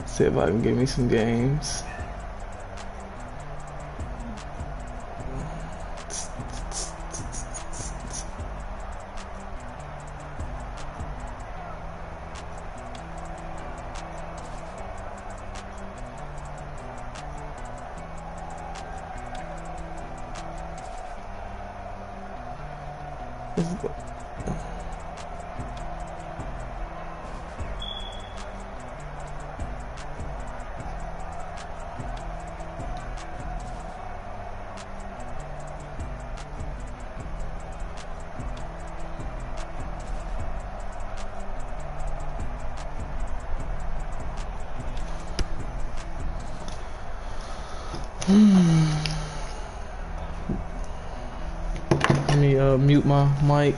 See if I can give me some games. Let me mute my mic.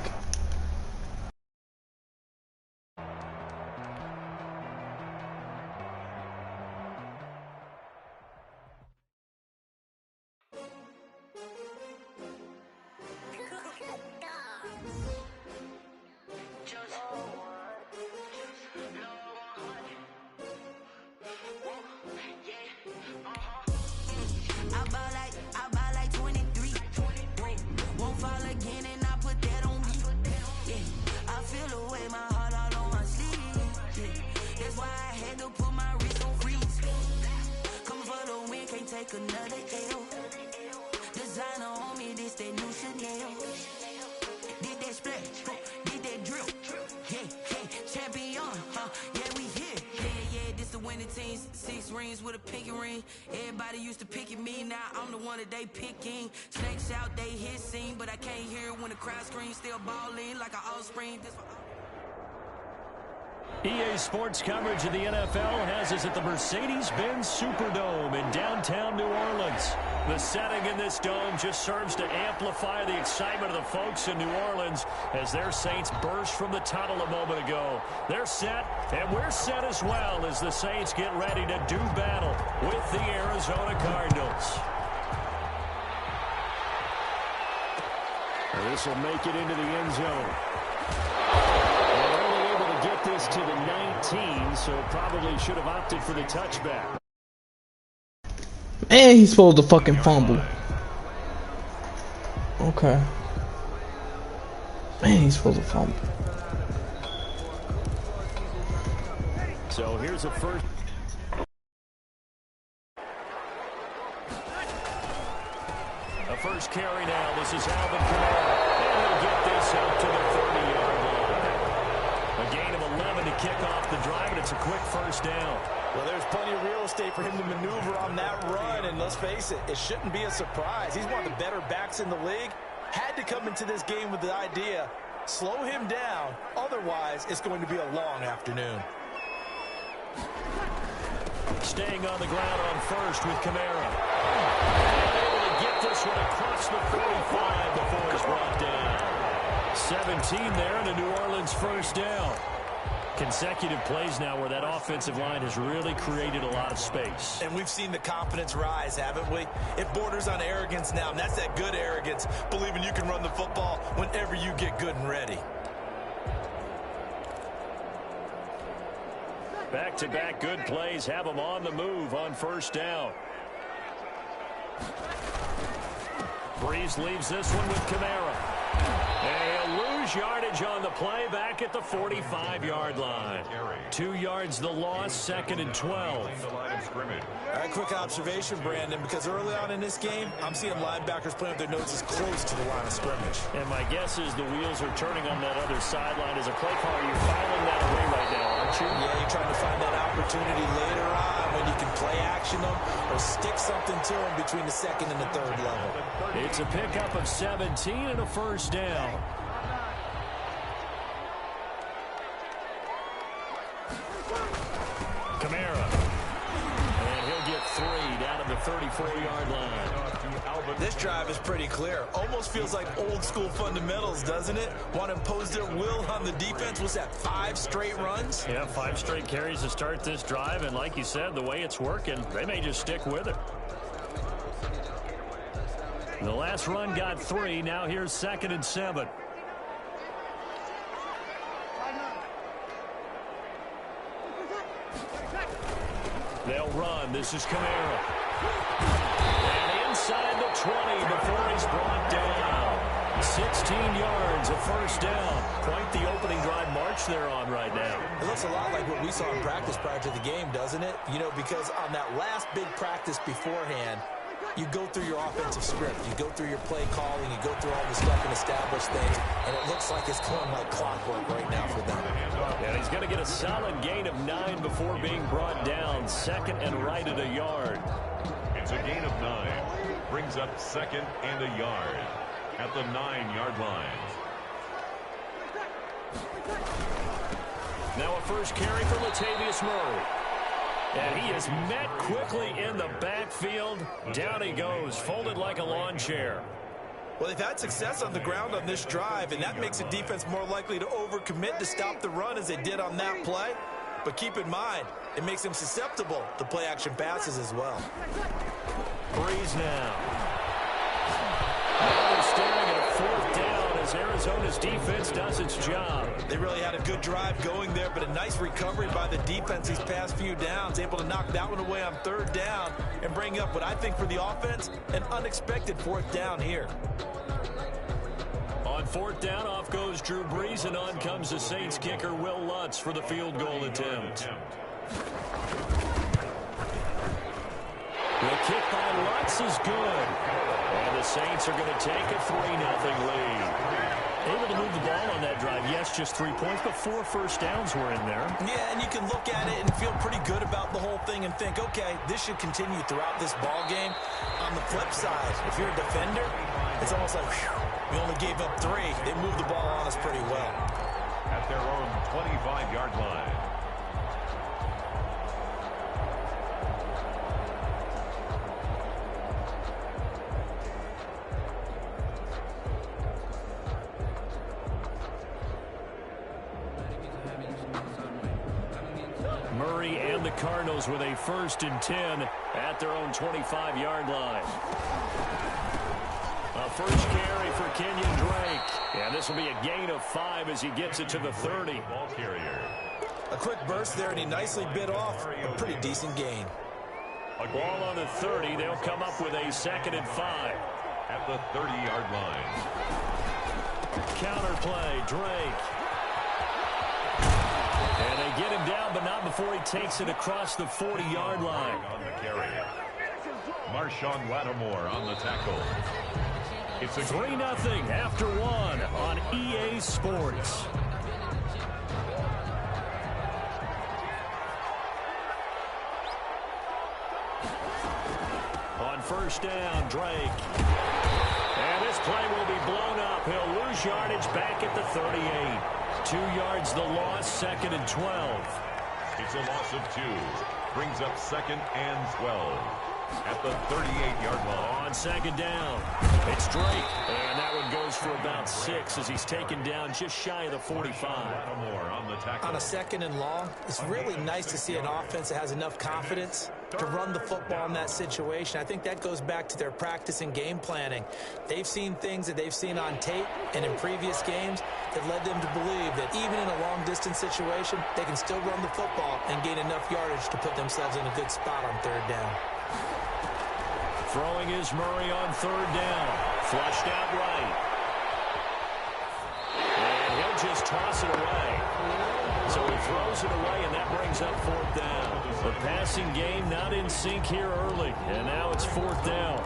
EA Sports coverage of the NFL has us at the Mercedes-Benz Superdome in downtown New Orleans. The setting in this dome just serves to amplify the excitement of the folks in New Orleans as their Saints burst from the tunnel a moment ago. They're set, and we're set as well as the Saints get ready to do battle with the Arizona Cardinals. This will make it into the end zone. Get this to the 19, so probably should have opted for the touchback. Man, he's supposed to fucking fumble. Okay. Man, he's supposed to fumble. So here's a first. A first carry now. This is Alvin Kamara. And he'll get this out to the 30-yard line. A gain of 11 to kick off the drive, and it's a quick first down. Well, there's plenty of real estate for him to maneuver on that run, and let's face it, it shouldn't be a surprise. He's one of the better backs in the league. Had to come into this game with the idea, slow him down, otherwise it's going to be a long afternoon. Staying on the ground on first with Kamara. Able to get this one across the 45 before it's brought down. 17 there and a New Orleans first down. Consecutive plays now where that offensive line has really created a lot of space. And we've seen the confidence rise, haven't we? It borders on arrogance now, and that's that good arrogance, believing you can run the football whenever you get good and ready. Back-to-back good plays have them on the move on first down. Breeze leaves this one with Kamara. And he'll lose yardage on the play back at the 45-yard line. 2 yards the loss, 2nd and 12. All right, quick observation, Brandon, because early on in this game, I'm seeing linebackers playing with their noses close to the line of scrimmage. And my guess is the wheels are turning on that other sideline. As a play caller, you're filing that away right now, aren't you? Yeah, you're trying to find that opportunity later on when you can play action them or stick something to them between the 2nd and the 3rd level. It's a pickup of 17 and a first down. Kamara. And he'll get 3 down at the 34-yard line. This drive is pretty clear. Almost feels like old school fundamentals, doesn't it? Want to impose their will on the defense. Was that 5 straight runs? Yeah, 5 straight carries to start this drive. And like you said, the way it's working, they may just stick with it. The last run got 3. Now here's 2nd and 7. They'll run. This is Kamara. And inside the 20 before he's brought down. 16 yards, a first down. Quite the opening drive march they're on right now. It looks a lot like what we saw in practice prior to the game, doesn't it? You know, because on that last big practice beforehand, you go through your offensive script. You go through your play calling. You go through all the stuff and establish things. And it looks like it's going like clockwork right now for them. And he's going to get a solid gain of 9 before being brought down. Second and right at a yard. It's a gain of 9. Brings up second and a yard at the 9-yard line. Now a first carry for Latavius Murray. And he is met quickly in the backfield. Down he goes, folded like a lawn chair. Well, they've had success on the ground on this drive, and that makes the defense more likely to overcommit to stop the run as they did on that play. But keep in mind, it makes them susceptible to play-action passes as well. Breeze now. Now they're staring at a fourth down as Arizona's defense does its job. They really had a good drive going there, but a nice recovery by the defense these past few downs, able to knock that one away on third down and bring up what I think for the offense, an unexpected fourth down here. On fourth down, off goes Drew Brees, and on comes the Saints kicker Will Lutz for the field goal attempt. The kick by Lutz is good. And the Saints are going to take a 3-0 lead. Able to move the ball on that drive. Yes, just 3 points, but 4 first downs were in there. Yeah, and you can look at it and feel pretty good about the whole thing and think, okay, this should continue throughout this ball game. On the flip side, if you're a defender, it's almost like, whew, we only gave up 3. They moved the ball on us pretty well. At their own 25-yard line. Murray and the Cardinals with a 1st and 10 at their own 25-yard line. A first carry for Kenyon Drake. And this will be a gain of 5 as he gets it to the 30. Ball carrier. A quick burst there, and he nicely bit off a pretty decent gain. A ball on the 30. They'll come up with a 2nd and 5. At the 30-yard line. Counterplay, Drake. And they get him down, but not before he takes it across the 40-yard line. On the carry. Marshawn Lattimore on the tackle. It's a 3-0 after 1 on EA Sports. On first down, Drake. And this play will be blown up. He'll lose yardage back at the 38. 2 yards the loss, 2nd and 12. It's a loss of 2. Brings up 2nd and 12. At the 38-yard line. On 2nd down, it's Drake. And that one goes for about 6 as he's taken down just shy of the 45. Lattimore on the tackle. On a 2nd and long, it's really nice to see an offense that has enough confidence to run the football in that situation. I think that goes back to their practice and game planning. They've seen things that they've seen on tape and in previous games that led them to believe that even in a long-distance situation, they can still run the football and gain enough yardage to put themselves in a good spot on third down. Throwing is Murray on third down. Flushed out right. And he'll just toss it away. So he throws it away, and that brings up 4th down. The passing game not in sync here early, and now it's 4th down.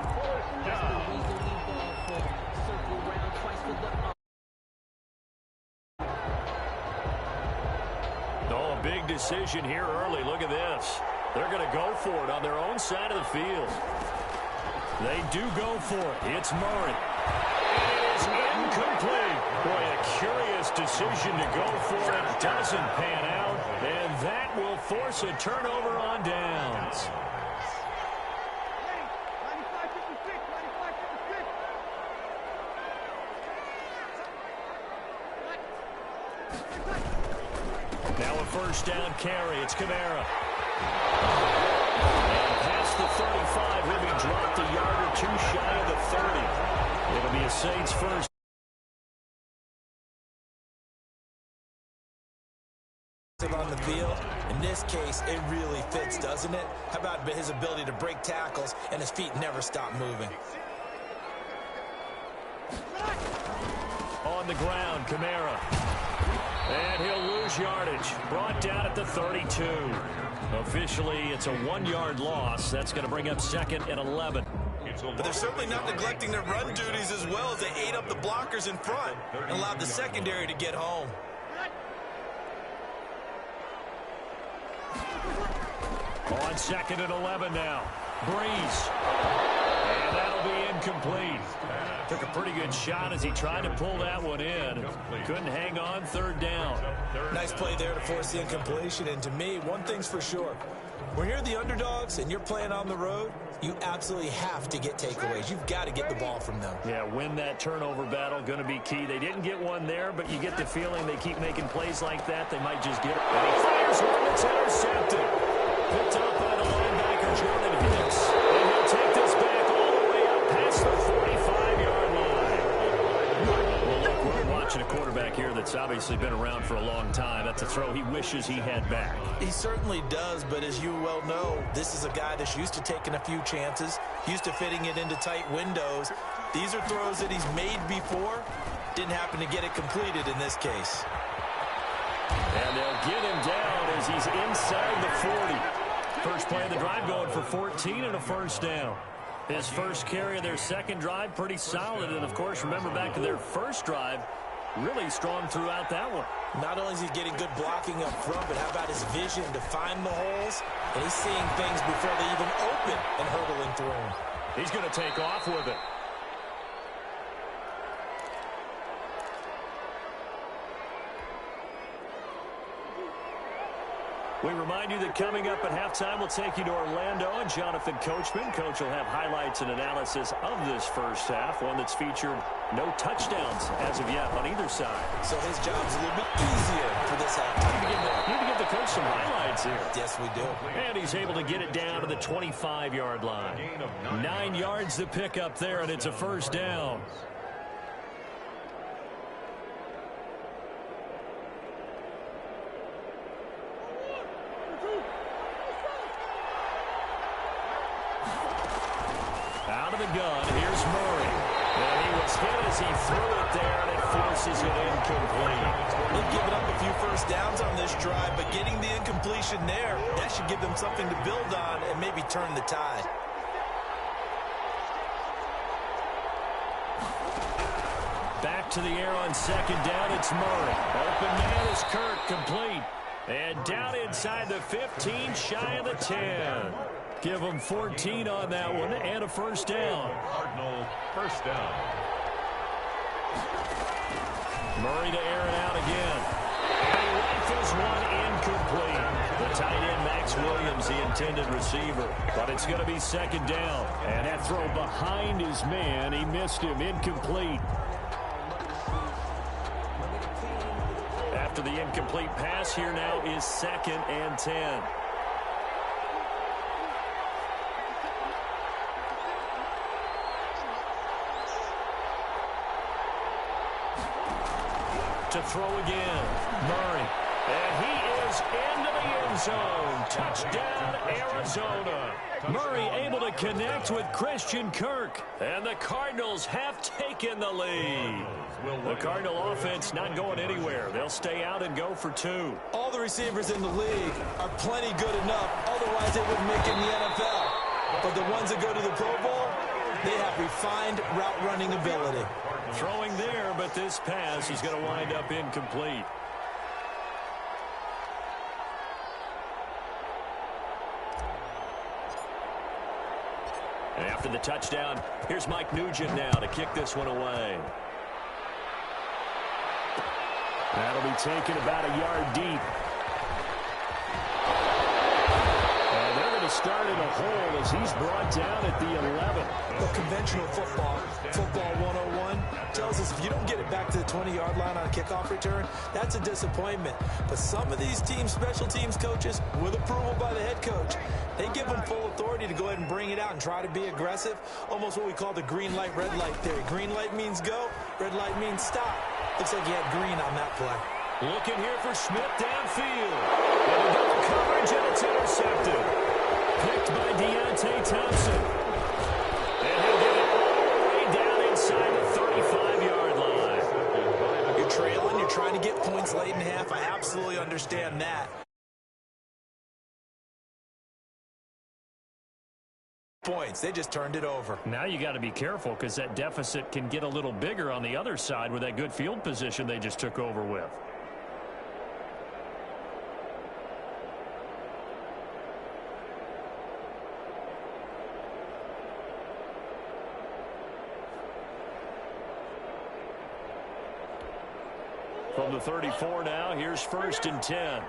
Oh, a big decision here early. Look at this. They're going to go for it on their own side of the field. They do go for it. It's Murray. It is incomplete. Boy, a curious decision to go for it. Doesn't pan out. And that will force a turnover on downs. Now a first down carry. It's Kamara. And past the 35, he'll be dropped a yard or 2 shy of the 30. It'll be a Saints first. On the field, in this this case, it really fits, doesn't it? How about his ability to break tackles and his feet never stop moving? On the ground, Kamara. And he'll lose yardage. Brought down at the 32. Officially, it's a 1-yard loss. That's going to bring up 2nd and 11. But they're certainly not neglecting their run duties as well as they ate up the blockers in front and allowed the secondary to get home. On 2nd and 11 now. Breeze. And that'll be incomplete. Took a pretty good shot as he tried to pull that one in. Couldn't hang on, 3rd down. Nice play there to force the incompletion. And to me, one thing's for sure. When you're the underdogs and you're playing on the road, you absolutely have to get takeaways. You've got to get the ball from them. Yeah, win that turnover battle, going to be key. They didn't get one there, but you get the feeling they keep making plays like that, they might just get it. And he fires one that's intercepted. Picked up by the linebacker, Jordan Hicks. And he'll take this back all the way up past the 45-yard line. Well, look, we're watching a quarterback here that's obviously been around for a long time. That's a throw he wishes he had back. He certainly does, but as you well know, this is a guy that's used to taking a few chances, used to fitting it into tight windows. These are throws that he's made before. Didn't happen to get it completed in this case. And they'll get him down as he's inside the 40. First play of the drive going for 14 and a 1st down. His first carry of their 2nd drive, pretty solid. And, of course, remember back to their 1st drive, really strong throughout that one. Not only is he getting good blocking up front, but how about his vision to find the holes? And he's seeing things before they even open and hurdling through them. He's going to take off with it. We remind you that coming up at halftime, we'll take you to Orlando and Jonathan Coachman. Coach will have highlights and analysis of this first half, one that's featured no touchdowns as of yet on either side. So his job's a little bit easier for this halftime. Need to give the coach some highlights here. Yes, we do. And he's able to get it down to the 25-yard line. 9 yards to pick up there, and it's a 1st down. Out of the gun, here's Murray. And he was hit as he threw it there, and it forces it incomplete. They've given up a few 1st downs on this drive, but getting the incompletion there, that should give them something to build on and maybe turn the tide. Back to the air on 2nd down, it's Murray. Open man is Kirk, complete. And down inside the 15, shy of the 10. Give them 14 on that one and a 1st down. Cardinal 1st down. Murray to air it out again. And he rifles one incomplete. The tight end, Max Williams, the intended receiver. But it's going to be 2nd down. And that throw behind his man, he missed him, incomplete. After the incomplete pass, here now is 2nd and 10. To throw again, Murray. And he is into the end zone. Touchdown, Arizona. Murray able to connect with Christian Kirk. And the Cardinals have taken the lead. The Cardinal offense not going anywhere. They'll stay out and go for 2. All the receivers in the league are plenty good enough. Otherwise, they wouldn't make it in the NFL. But the ones that go to the Pro Bowl, they have refined route running ability. Throwing there, but this pass is going to wind up incomplete. And after the touchdown, here's Mike Nugent now to kick this one away. That'll be taken about a yard deep. And they're going to start in a hole as he's brought down at the 11. Well, conventional football 101, tells us if you don't get it back to the 20-yard line on a kickoff return, that's a disappointment. But some of these teams, special teams coaches, with approval by the head coach, they give them full authority to go ahead and bring it out and try to be aggressive. Almost what we call the green light, red light theory. Green light means go, red light means stop. Looks like he had green on that play. Looking here for Smith downfield. And a double coverage. and it's intercepted. Picked by Deontay Thompson. And he'll get it all the way down inside the 35-yard line. You're trailing. You're trying to get points late in half. I absolutely understand that. Points. They just turned it over. Now you got to be careful because that deficit can get a little bigger on the other side with that good field position they just took over with. From the 34 now, here's 1st and 10.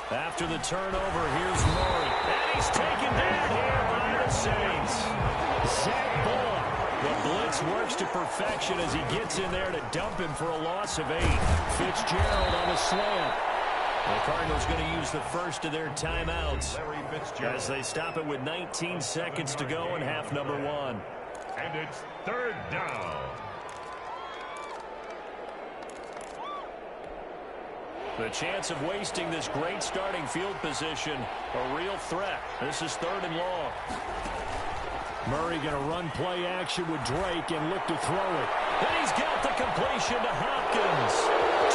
After the turnover, here's Murray. And he's taken down here by the Saints. Zach Bullock. The blitz works to perfection as he gets in there to dump him for a loss of 8. Fitzgerald on the slant. The Cardinals going to use the first of their timeouts as they stop it with 19 seconds to go in half number 1. And it's 3rd down. The chance of wasting this great starting field position, a real threat. This is 3rd and long. Murray going to run play action with Drake and look to throw it. And he's got the completion to Hopkins.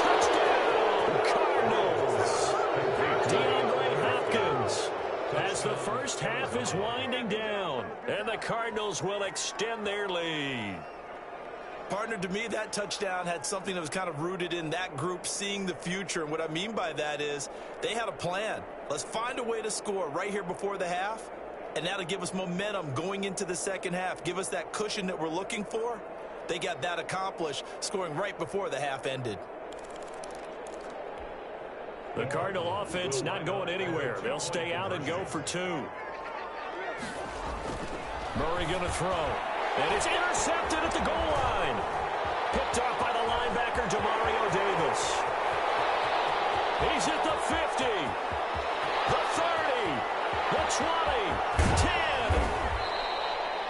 Touchdown, Cardinals. DeAndre Hopkins as the first half is winding down. And the Cardinals will extend their lead. Partner, to me, that touchdown had something that was kind of rooted in that group seeing the future. And what I mean by that is they had a plan. Let's find a way to score right here before the half. And that'll give us momentum going into the second half. Give us that cushion that we're looking for. They got that accomplished, scoring right before the half ended. The Cardinal offense not going anywhere. They'll stay out and go for 2. Murray going to throw. And it's intercepted at the goal line. Picked off by the linebacker, Demario Davis. He's at the 50, the 30, the 20, 10.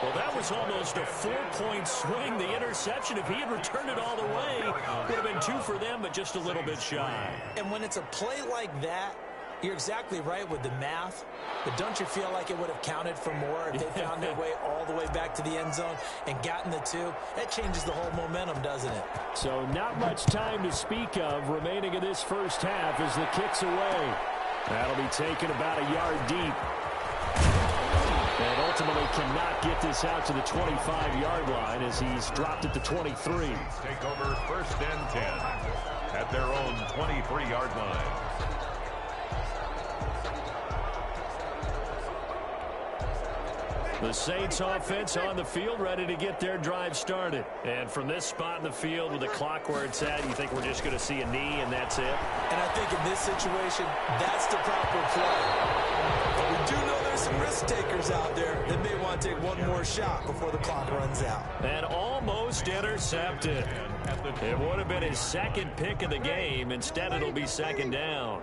Well, that was almost a 4-point swing. The interception, if he had returned it all the way, would have been 2 for them, but just a little bit shy. And when it's a play like that, you're exactly right with the math, but don't you feel like it would have counted for more if they found their way all the way back to the end zone and gotten the 2? That changes the whole momentum, doesn't it? So not much time to speak of remaining in this first half as the kick's away. That'll be taken about a yard deep. And ultimately cannot get this out to the 25-yard line as he's dropped at the 23. Take over 1st and 10 at their own 23-yard line. The Saints offense on the field, ready to get their drive started. And from this spot in the field with the clock where it's at, you think we're just going to see a knee and that's it? And I think in this situation, that's the proper play. But we do know there's some risk takers out there that may want to take one more shot before the clock runs out. And almost intercepted. It would have been his 2nd pick of the game. Instead, it'll be 2nd down.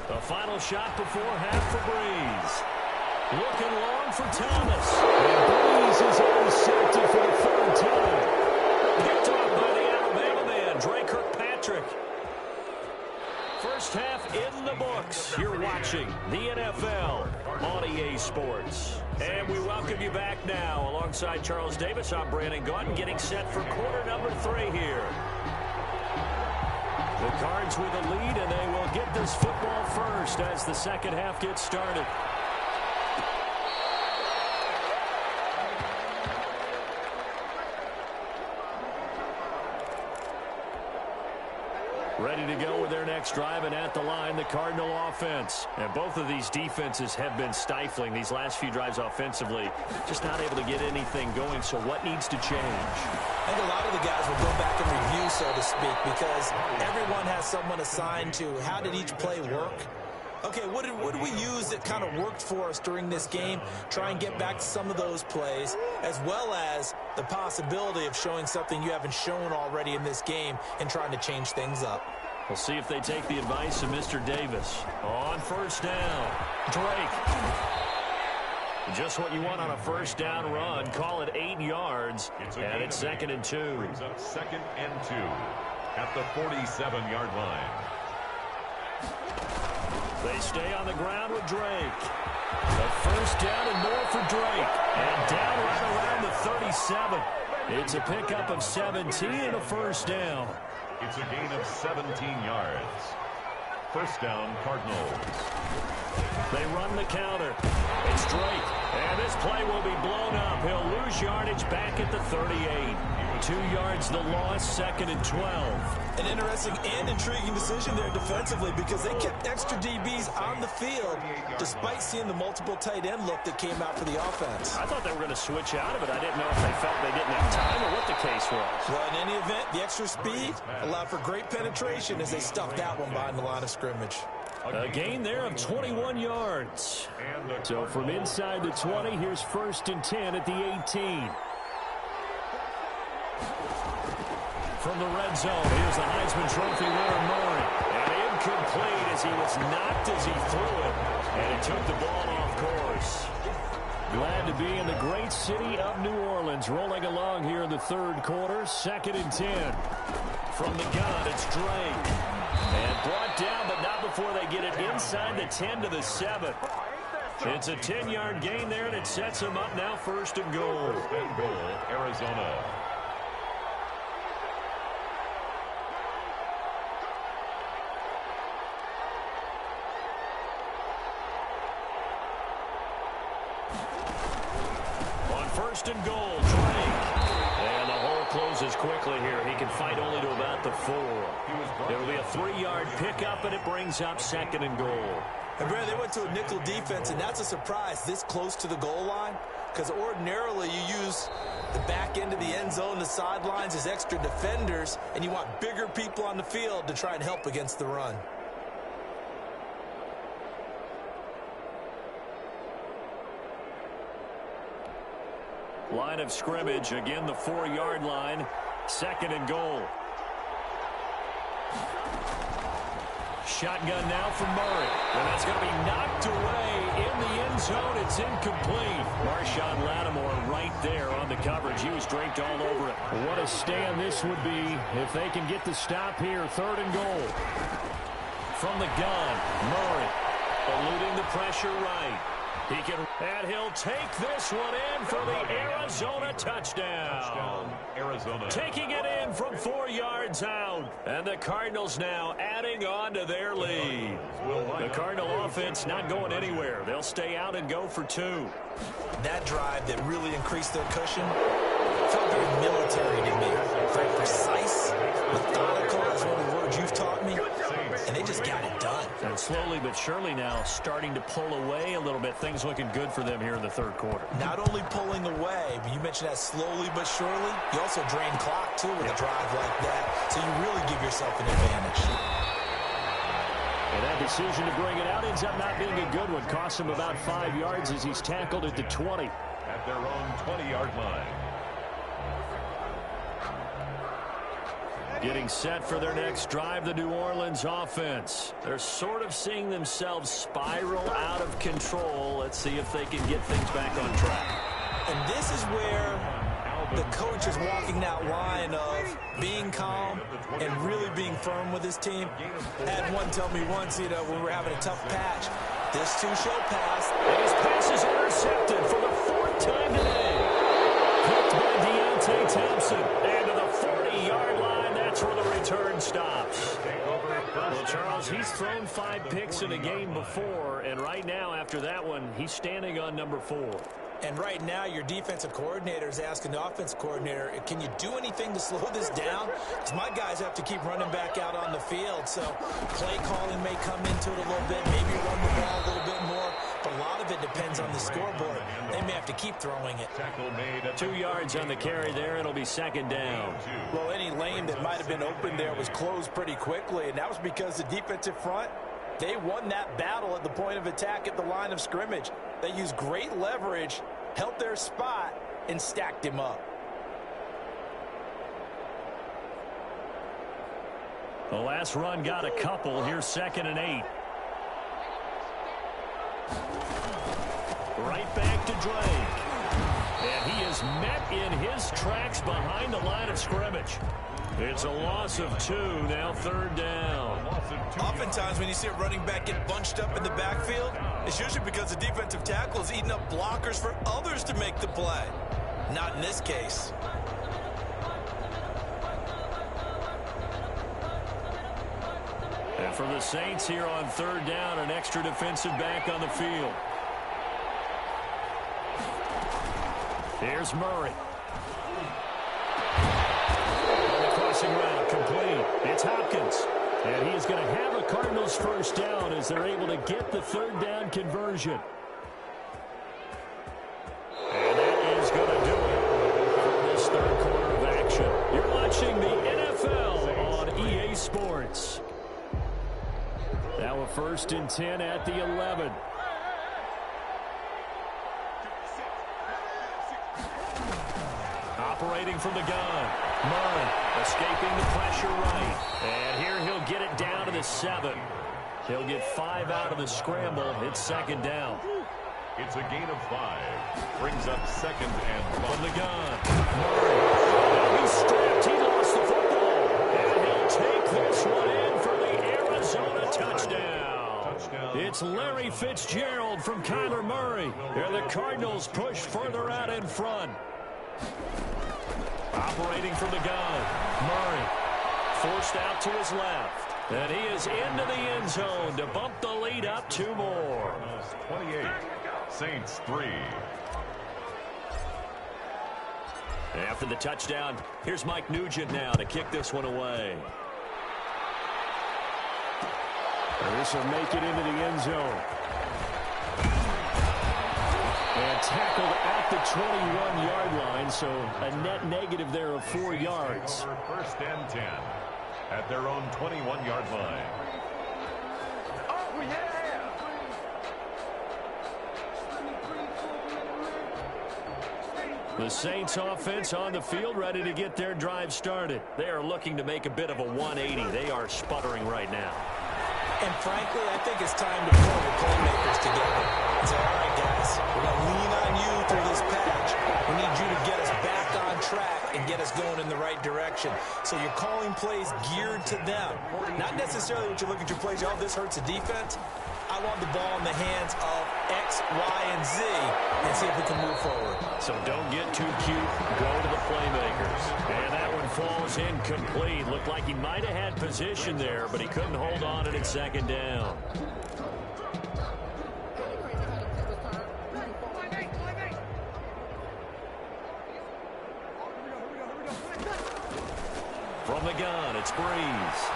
The final shot before half for Breeze. Looking long for Thomas. And Breeze is intercepted for the 3rd time. Picked off by the Alabama man, Drake Kirkpatrick. First half in the books. You're watching the NFL on EA Sports. And we welcome you back now. Alongside Charles Davis, I'm Brandon Gaunt, getting set for quarter number 3 here. The Cards with a lead, and they will get this football first as the second half gets started. Ready to go with their next drive, and at the line, the Cardinal offense. And both of these defenses have been stifling these last few drives offensively. Just not able to get anything going, so what needs to change? I think a lot of the guys will go back and review, so to speak, because everyone has someone assigned to how did each play work. Okay, what did we use that kind of worked for us during this game? Try and get back to some of those plays, as well as the possibility of showing something you haven't shown already in this game and trying to change things up. We'll see if they take the advice of Mr. Davis. On first down, Drake. Just what you want on a first down run. Call it 8 yards, and it's 2nd and 2. Brings up 2nd and 2 at the 47-yard line. They stay on the ground with Drake. The first down and more for Drake. And down right around the 37. It's a pickup of 17 and a first down. It's a gain of 17 yards. First down, Cardinals. They run the counter. It's Drake. And this play will be blown up. He'll lose yardage back at the 38. 2 yards the loss, 2nd and 12. An interesting and intriguing decision there defensively because they kept extra DBs on the field despite seeing the multiple tight end look that came out for the offense. I thought they were going to switch out of it. I didn't know if they felt they didn't have time or what the case was. Well, in any event, the extra speed allowed for great penetration as they stuffed that one behind the line of scrimmage. A gain there of 21 yards. So from inside the 20, here's 1st and 10 at the 18. From the red zone, here's the Heisman Trophy winner, Murray. And incomplete as he was knocked as he threw it. And he took the ball off course. Glad to be in the great city of New Orleans, rolling along here in the 3rd quarter, 2nd and 10. From the gun, it's Drake. And brought down, but not before they get it inside the 10 to the 7. It's a 10-yard gain there, and it sets them up now 1st and goal. 1st and goal, Arizona. On 1st and goal, Drake. And the hole closes quickly here. He can fight only to about the 4. It'll be a 3-yard pickup, and it brings up 2nd and goal. And Brad, they went to a nickel defense, and that's a surprise this close to the goal line because ordinarily you use the back end of the end zone, the sidelines as extra defenders, and you want bigger people on the field to try and help against the run. Line of scrimmage, again the 4-yard line, 2nd and goal. Shotgun now from Murray. And that's going to be knocked away in the end zone. It's incomplete. Marshawn Lattimore right there on the coverage. He was draped all over it. What a stand this would be if they can get the stop here. 3rd and goal. From the gun, Murray eluding the pressure right. He can, and he'll take this one in for the Arizona touchdown. Arizona. Taking it in from 4 yards out. And the Cardinals now adding on to their lead. The Cardinal offense not going anywhere. They'll stay out and go for 2. That drive that really increased their cushion felt very military to me. Very precise, methodical, that's one of the words you've taught me. And they just got it done. And slowly but surely now starting to pull away a little bit. Things looking good for them here in the 3rd quarter. Not only pulling away, but you mentioned that slowly but surely. You also drain clock, too, with a drive like that. So you really give yourself an advantage. And that decision to bring it out ends up not being a good one. Costs him about 5 yards as he's tackled at the 20. At their own 20-yard line. Getting set for their next drive, the New Orleans offense. They're sort of seeing themselves spiral out of control. Let's see if they can get things back on track. And this is where the coach is walking that line of being calm and really being firm with his team. I had one tell me once, when we were having a tough patch, this two-show pass. And his pass is intercepted for the 4th time today. Picked by Deontay Thompson. And to the 40-yard line, that's where the return stops. Well, Charles, he's thrown 5 picks in a game before, and right now, after that one, he's standing on number 4. And right now, your defensive coordinator is asking the offensive coordinator, can you do anything to slow this down? Because my guys have to keep running back out on the field. So play calling may come into it a little bit, maybe run the ball a little bit more. But a lot of it depends on the scoreboard. They may have to keep throwing it. 2 yards on the carry there. It'll be 2nd down. Well, any lane that might have been open there was closed pretty quickly. And that was because the defensive front, they won that battle at the point of attack at the line of scrimmage. They used great leverage, held their spot, and stacked him up. The last run got a couple. Here's 2nd and 8. Right back to Drake. And he is met in his tracks behind the line of scrimmage. It's a loss of 2, now 3rd down. Oftentimes when you see a running back get bunched up in the backfield, it's usually because the defensive tackle is eating up blockers for others to make the play. Not in this case. And for the Saints here on 3rd down, an extra defensive back on the field. Here's Murray. And the crossing route complete. It's Hopkins. And he is going to have a Cardinals 1st down as they're able to get the 3rd down conversion. And that is going to do it for this 3rd quarter of action. You're watching the NFL on EA Sports. Now a 1st and 10 at the 11. Operating from the gun. Murray escaping the pressure right. And here he'll get it down to the 7. He'll get 5 out of the scramble. It's 2nd down. It's a gain of 5. Brings up 2nd and 5. From the gun. Murray. He's stripped. He lost the football. And he'll take this one in for the Arizona touchdown. It's Larry Fitzgerald from Kyler Murray. And the Cardinals push further out in front. Operating from the gun. Murray forced out to his left. And he is into the end zone to bump the lead up 2 more. 28. Saints 3. After the touchdown, here's Mike Nugent now to kick this one away. And this will make it into the end zone. And tackled at the 21-yard line, so a net negative there of 4 yards. 1st and 10 at their own 21-yard line. Oh, yeah! The Saints offense on the field, ready to get their drive started. They are looking to make a bit of a 180. They are sputtering right now. And frankly, I think it's time to pull the playmakers together. Say, all right, guys, we're going to lean on you through this patch. We need you to get us back on track and get us going in the right direction. So you're calling plays geared to them. Not necessarily what you look at your plays, oh, this hurts the defense. I want the ball in the hands of X, Y, and Z and see if we can move forward. So don't get too cute. Go to the playmakers. And that one falls incomplete. Looked like he might have had position there, but he couldn't hold on and it's 2nd down. From the gun, it's Breeze.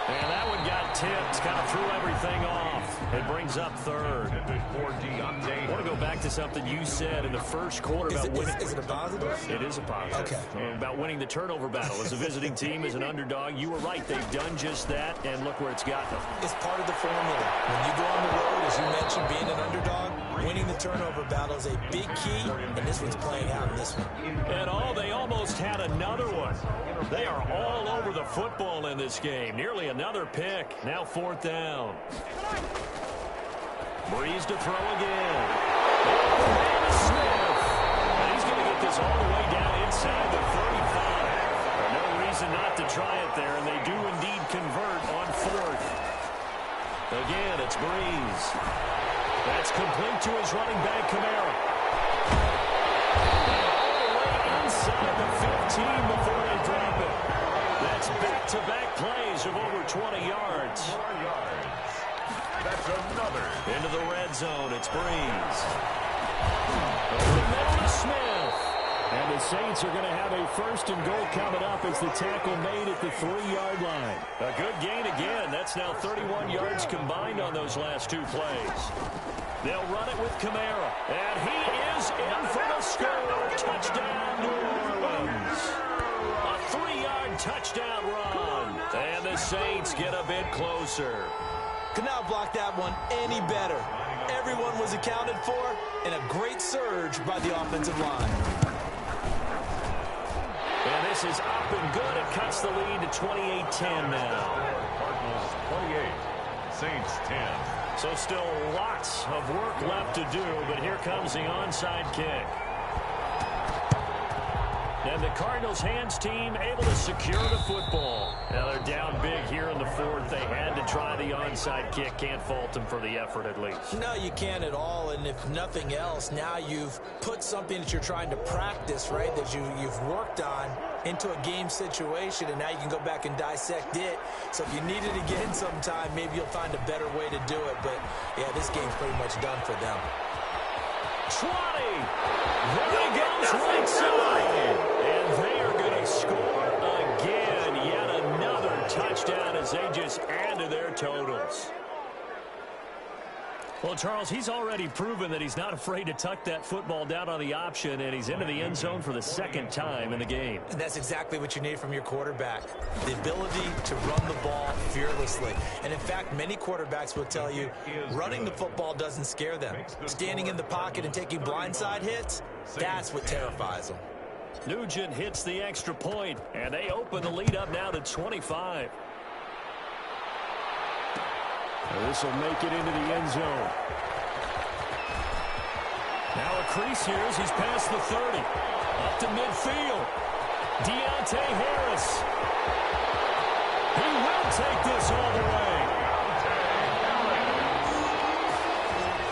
And that one got tipped, kind of threw everything off. It brings up 3rd. I want to go back to something you said in the 1st quarter about winning. Is it a positive? It is a positive. Okay. About winning the turnover battle. As a visiting team, as an underdog, you were right. They've done just that, and look where it's gotten them. It's part of the formula. When you go on the road, as you mentioned, being an underdog, winning the turnover battle is a big key, and this one's playing out in this one. And they almost had another one. They are all over the football in this game. Nearly another pick. Now 4th down. Breeze to throw again. And Smith. And he's going to get this all the way down inside the 35. No reason not to try it there, and they do indeed convert on 4th. Again, it's Breeze. That's complete to his running back, Kamara. All the way inside the 15 before they drop it. That's back-to-back plays of over 20 yards. 4 yards. That's another. Into the red zone, it's Breeze. Over the middle to Smith. And the Saints are going to have a 1st and goal coming up as the tackle made at the 3-yard line. A good gain again. That's now 31 yards combined on those last 2 plays. They'll run it with Kamara. And he is in for the score. Touchdown, New Orleans. A 3-yard touchdown run. And the Saints get a bit closer. Could not block that one any better. Everyone was accounted for, and a great surge by the offensive line. And this is up and good. It cuts the lead to 28-10 now. Cardinals 28, Saints 10. So still lots of work left to do, but here comes the onside kick. And the Cardinals hands team able to secure the football. Now they're down big here in the fourth. They had to try the onside kick. Can't fault them for the effort at least. No, you can't at all. And if nothing else, now you've put something that you're trying to practice, right, that you've worked on into a game situation, and now you can go back and dissect it. So if you need it again sometime, maybe you'll find a better way to do it. But, yeah, this game's pretty much done for them. 20. There he goes right side. And they are going to score again. Yet another touchdown as they just add to their totals. Well, Charles, he's already proven that he's not afraid to tuck that football down on the option, and he's into the end zone for the second time in the game. And that's exactly what you need from your quarterback, the ability to run the ball fearlessly. And, in fact, many quarterbacks will tell you running the football doesn't scare them. Standing in the pocket and taking blindside hits, that's what terrifies them. Nugent hits the extra point, and they open the lead up now to 25. This will make it into the end zone. Now a crease here as he's past the 30. Up to midfield. Deontay Harris. He will take this all the way.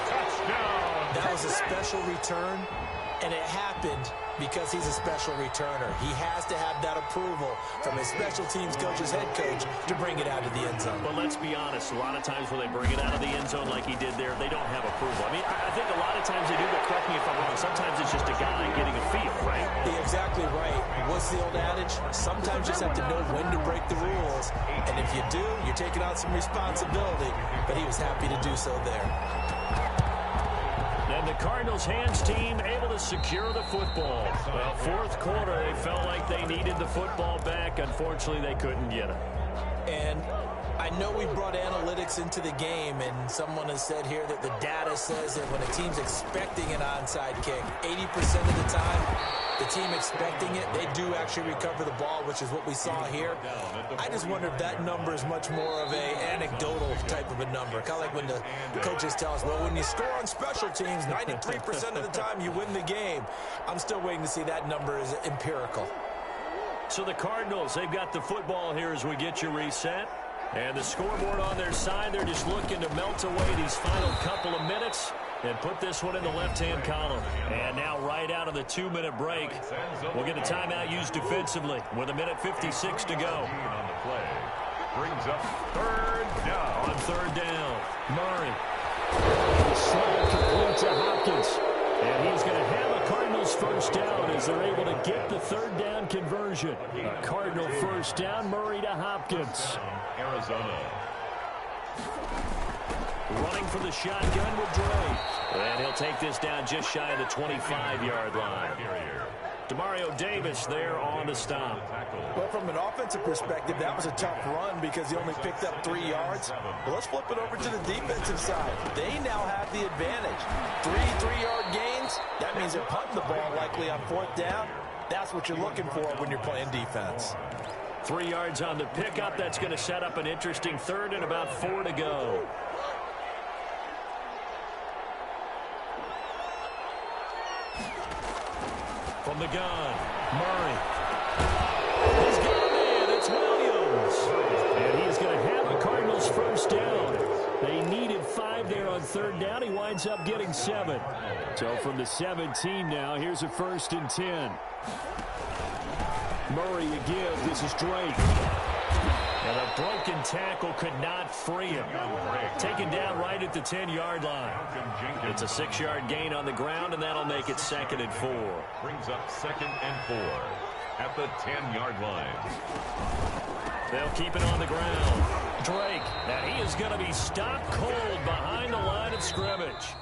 Touchdown. That was a special return, and it happened because he's a special returner. He has to have that approval from his special teams coach's head coach to bring it out of the end zone. But let's be honest, a lot of times when they bring it out of the end zone like he did there, they don't have approval. I mean, I think a lot of times they do, but correct me if I'm wrong, sometimes it's just a guy getting a feel, right? You're exactly right. What's the old adage? Sometimes you just have to know when to break the rules, and if you do, you're taking on some responsibility, but he was happy to do so there. And the Cardinals hands team able to secure the football. Well, fourth quarter, they felt like they needed the football back. Unfortunately, they couldn't get it. And I know we brought analytics into the game, and someone has said here that the data says that when a team's expecting an onside kick, 80% of the time, the team expecting it, they do actually recover the ball, which is what we saw here. I just wonder if that number is much more of a anecdotal type of a number. Kind of like when the coaches tell us, well, when you score on special teams, 93% of the time you win the game. I'm still waiting to see that number is empirical. So the Cardinals, they've got the football here as we get you reset. And the scoreboard on their side, they're just looking to melt away these final couple of minutes and put this one in the left-hand column. And now right out of the 2-minute break, we'll get a timeout used defensively with 1:56 to go. Brings up third down. On third down, Murray. Slow complete to Hopkins. And he's going to have a Cardinals first down as they're able to get the third down conversion. A Cardinal first down, Murray to Hopkins. Arizona. Running for the shotgun with Dre. And he'll take this down just shy of the 25-yard line. Demario Davis there on the stop. Well, from an offensive perspective, that was a tough run because he only picked up 3 yards. Well, let's flip it over to the defensive side. They now have the advantage. 3-3-yard gains, that means they're punting the ball likely on fourth down. That's what you're looking for when you're playing defense. 3 yards on the pickup. That's going to set up an interesting third and about 4 to go. From the gun, Murray. He's got a man. It's Williams. And he's going to have a Cardinals first down. They needed 5 there on third down. He winds up getting 7. So from the 17 now, here's a 1st and 10. Murray again. This is Drake. And a broken tackle could not free him. Taken down right at the 10-yard line. It's a 6-yard gain on the ground, and that'll make it 2nd and 4. Brings up 2nd and 4 at the 10-yard line. They'll keep it on the ground. Drake, now he is going to be stopped cold behind the line of scrimmage.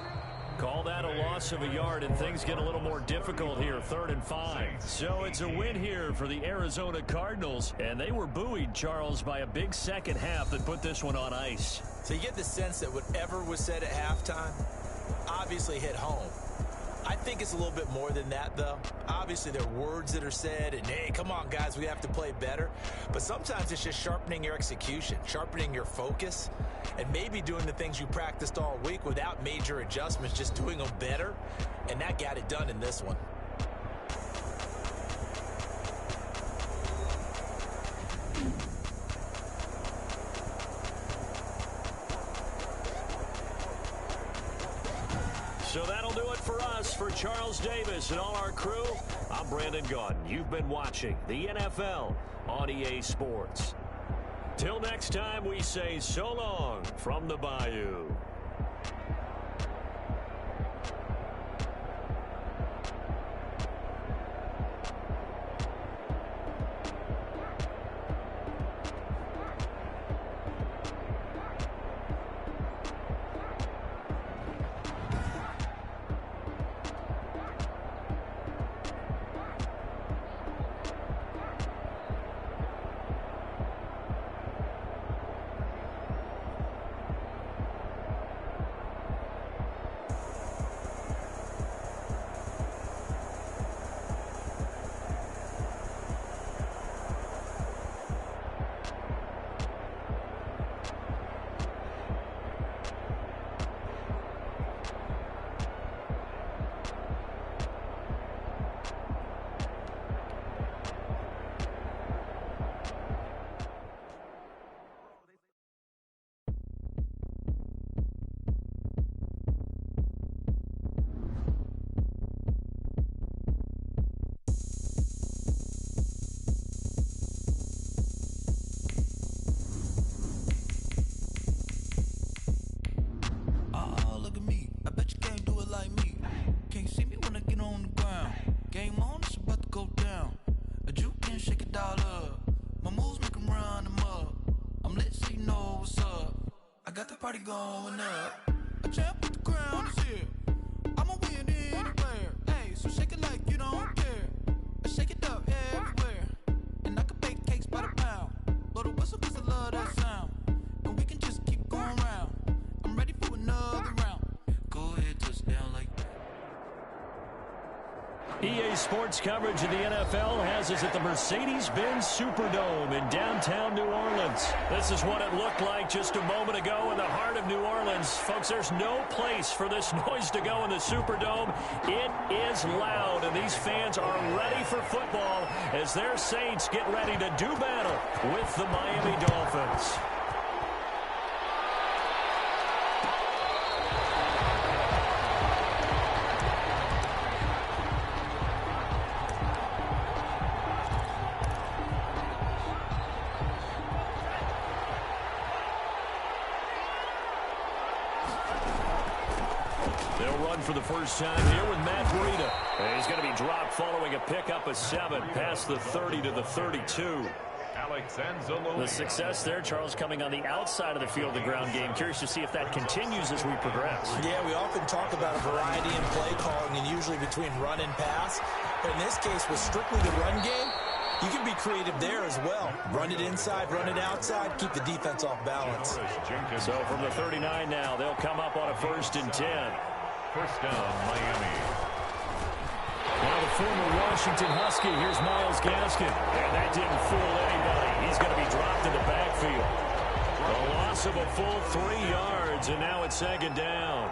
Call that a loss of a yard, and things get a little more difficult here, 3rd and 5. So it's a win here for the Arizona Cardinals, and they were buoyed, Charles, by a big second half that put this one on ice. So you get the sense that whatever was said at halftime obviously hit home. I think it's a little bit more than that, though. Obviously, there are words that are said, and, hey, come on, guys, we have to play better. But sometimes it's just sharpening your execution, sharpening your focus, and maybe doing the things you practiced all week without major adjustments, just doing them better. And that got it done in this one. So that'll do it for us. For Charles Davis and all our crew, I'm Brandon Gaudin. You've been watching the NFL on EA Sports. Till next time, we say so long from the Bayou. Party going up. A champ with the crown is here. I'ma win anywhere. Hey, so shake it like you don't care. I shake it up everywhere. And I can bake cakes by the pound. Blow the whistle cause I love that sound. And we can just keep going round. I'm ready for another round. Go ahead, touchdown like that. EA Sports coverage of the NFL has us at the Mercedes-Benz Superdome in downtown New Orleans. This is what it looked like just a moment ago in the heart of New Orleans. Folks, there's no place for this noise to go in the Superdome. It is loud, and these fans are ready for football as their Saints get ready to do battle with the Miami Dolphins. For the first time here with Matt Breida. And he's going to be dropped following a pickup of 7 past the 30 to the 32. The success there, Charles, coming on the outside of the field of the ground game. Curious to see if that continues as we progress. Yeah, we often talk about a variety in play calling and usually between run and pass. But in this case, with strictly the run game, you can be creative there as well. Run it inside, run it outside, keep the defense off balance. So from the 39 now, they'll come up on a 1st and 10. First down, Miami. Now the former Washington Husky, here's Myles Gaskin. And that didn't fool anybody. He's going to be dropped in the backfield. A loss of a full 3 yards, and now it's 2nd down.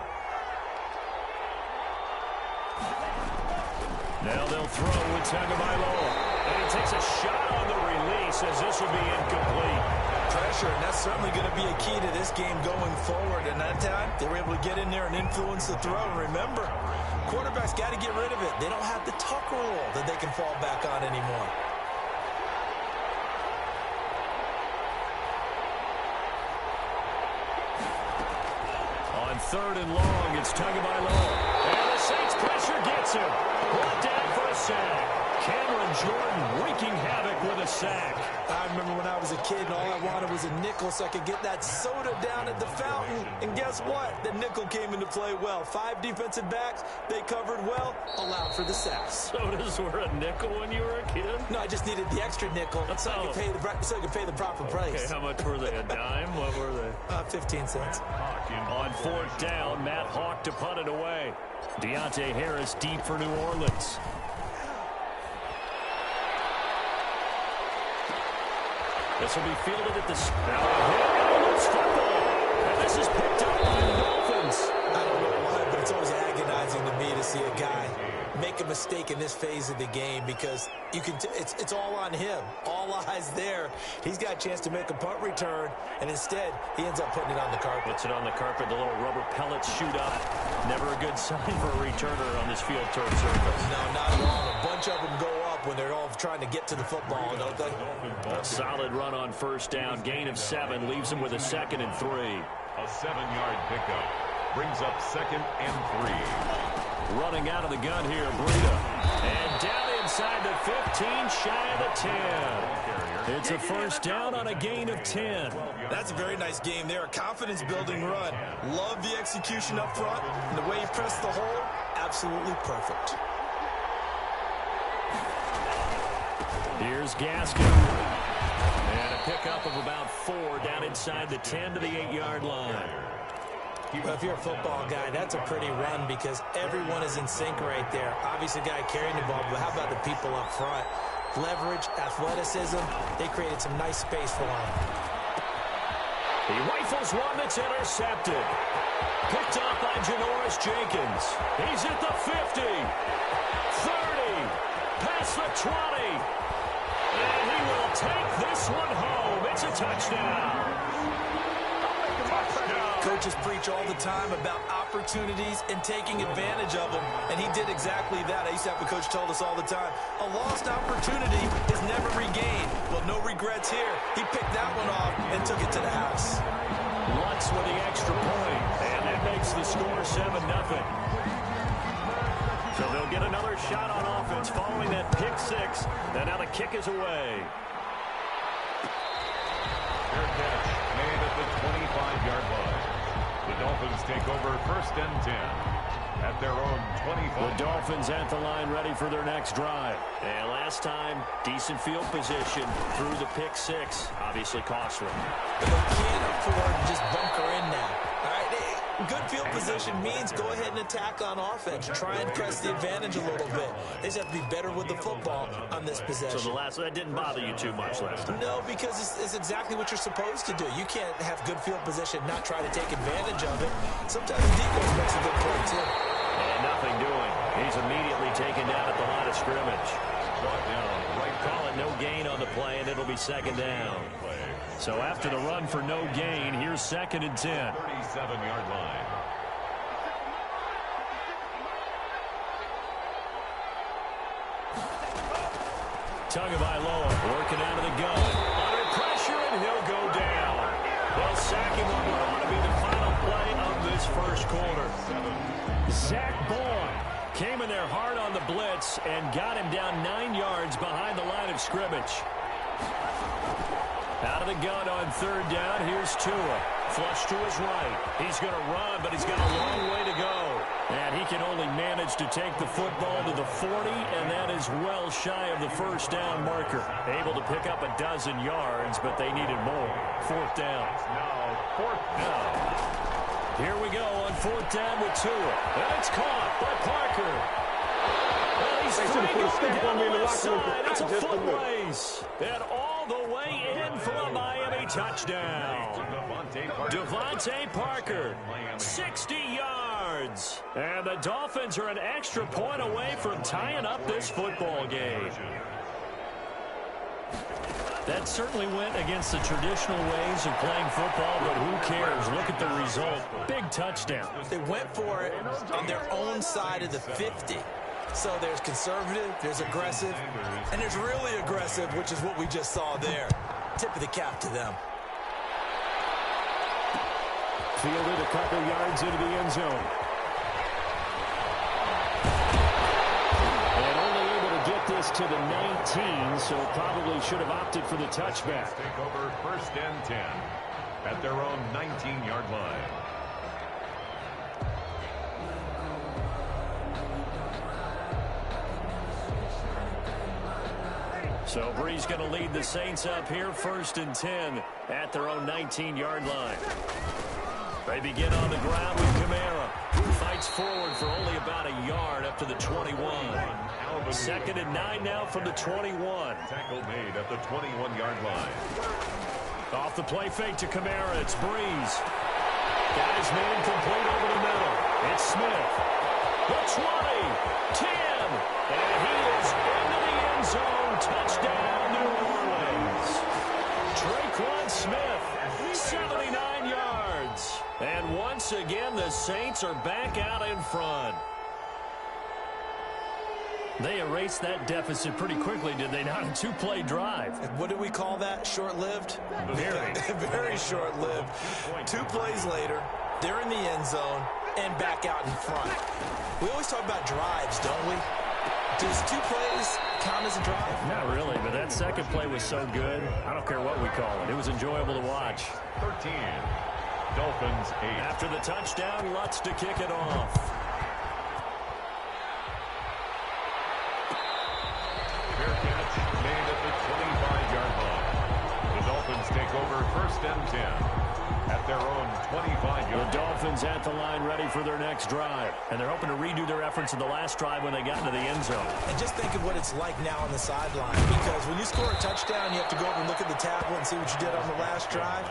Now they'll throw with Tagovailoa. And he takes a shot on the release as this will be incomplete. Pressure, and that's certainly going to be a key to this game going forward. And that time, they were able to get in there and influence the throw. And remember, quarterbacks got to get rid of it. They don't have the tuck rule that they can fall back on anymore. On 3rd and long, it's Tagovailoa. And the Saints pressure gets him. Brought down for a sack. Cameron Jordan wreaking havoc with a sack. I remember when I was a kid and all I wanted was a nickel so I could get that soda down at the fountain. And guess what? The nickel came into play well. 5 defensive backs, they covered well, allowed for the sacks. Sodas were a nickel when you were a kid? No, I just needed the extra nickel so I could pay the proper price. Okay, how much were they? A dime? What were they? 15 cents. On 4th down, Matt Hawk to punt it away. Deontay Harris deep for New Orleans. This will be fielded at the football. And this is picked up by the Dolphins. I don't know why, but it's always agonizing to me to see a guy make a mistake in this phase of the game because it's all on him. All eyes there. He's got a chance to make a punt return, and instead he ends up putting it on the carpet. Puts it on the carpet. The little rubber pellets shoot up. Never a good sign for a returner on this field turf surface. No, not at all. A bunch of them go up when they're all trying to get to the football, don't they? A solid run on 1st down. Gain of 7 leaves him with a 2nd and 3. A 7-yard pickup brings up 2nd and 3. Running out of the gun here, Breida. And down inside the 15, shy of the 10. It's a 1st down on a gain of 10. That's a very nice game there. A confidence-building run. Love the execution up front. And the way he pressed the hole, absolutely perfect. Here's Gaskin. And a pickup of about 4 down inside the 10 to the 8-yard line. Well, if you're a football guy, that's a pretty run because everyone is in sync right there. Obviously, the guy carrying the ball, but how about the people up front? Leverage, athleticism, they created some nice space for him. He rifles one that's intercepted. Picked up by Janoris Jenkins. He's at the 50, 30, past the 20. And he will take this one home. It's a touchdown. Coaches preach all the time about opportunities and taking advantage of them, and he did exactly that. I used to have a coach told us all the time, a lost opportunity is never regained. Well, no regrets here. He picked that one off and took it to the house. Lutz with the extra point, and that makes the score 7-0. So they'll get another shot on offense following that pick 6, and now the kick is away. Fair catch made at the 25-yard line. The Dolphins take over 1st and 10 at their own 25. The Dolphins at the line ready for their next drive. And last time, decent field position through the pick 6. Obviously costly. But they can't afford to just bunker in now. All right, good field position means go ahead and attack on offense. Try and press the advantage a little bit. They just have to be better with the football on this possession. So that didn't bother you too much last time? No, because it's exactly what you're supposed to do. You can't have good field position, not try to take advantage of it. Sometimes the defense makes a good play, too. And nothing doing. He's immediately taken down at the line of scrimmage. Brought down right. Call it no gain on the play, and it'll be 2nd down. So after the run for no gain, here's 2nd and 10. 37-yard line. Tagovailoa working out of the gun. Under pressure, and he'll go down. They'll sack him on what ought to be the final play of this 1st quarter. Zach Bourne came in there hard on the blitz and got him down 9 yards behind the line of scrimmage. Out of the gun on 3rd down, here's Tua. Flush to his right. He's going to run, but he's got a long way to go. And he can only manage to take the football to the 40, and that is well shy of the 1st down marker. Able to pick up a dozen yards, but they needed more. 4th down. Now 4th down. Here we go on 4th down with Tua. And it's caught by Parker. Well, he's free going down the left side. It's a foot race. And all the way in for a Miami touchdown. Devontae Parker, 60 yards. And the Dolphins are an extra point away from tying up this football game. That certainly went against the traditional ways of playing football, but who cares? Look at the result. Big touchdown. They went for it on their own side of the 50. So there's conservative, there's aggressive, and there's really aggressive, which is what we just saw there. Tip of the cap to them. Fielded a couple yards into the end zone. And only able to get this to the 19, so probably should have opted for the touchback. Take over 1st and 10 at their own 19-yard line. So Bree's going to lead the Saints up here, 1st and 10 at their own 19-yard line. They begin on the ground with Kamara, who fights forward for only about a yard up to the 21. 2nd and 9 now from the 21. Tackle made at the 21-yard line. Off the play fake to Kamara, it's Breeze. Got his man complete over the middle. It's Smith. The 20, 10, and he is into the end zone. Touchdown, New Orleans. Traquan Smith, 79 yards. And once again, the Saints are back out in front. They erased that deficit pretty quickly, did they not? A 2-play drive. What do we call that? Short-lived? Very. Very short-lived. 2 plays later, they're in the end zone and back out in front. We always talk about drives, don't we? Does 2 plays count as a drive? Not really, but that second play was so good. I don't care what we call it. It was enjoyable to watch. 13. Dolphins 8. After the touchdown, Lutz to kick it off. Fair catch made at the 25-yard line. The Dolphins take over 1st and 10 at their own 25-yard. The Dolphins at the line ready for their next drive. And they're hoping to redo their efforts in the last drive when they got into the end zone. And just think of what it's like now on the sideline. Because when you score a touchdown, you have to go over and look at the tablet and see what you did on the last drive.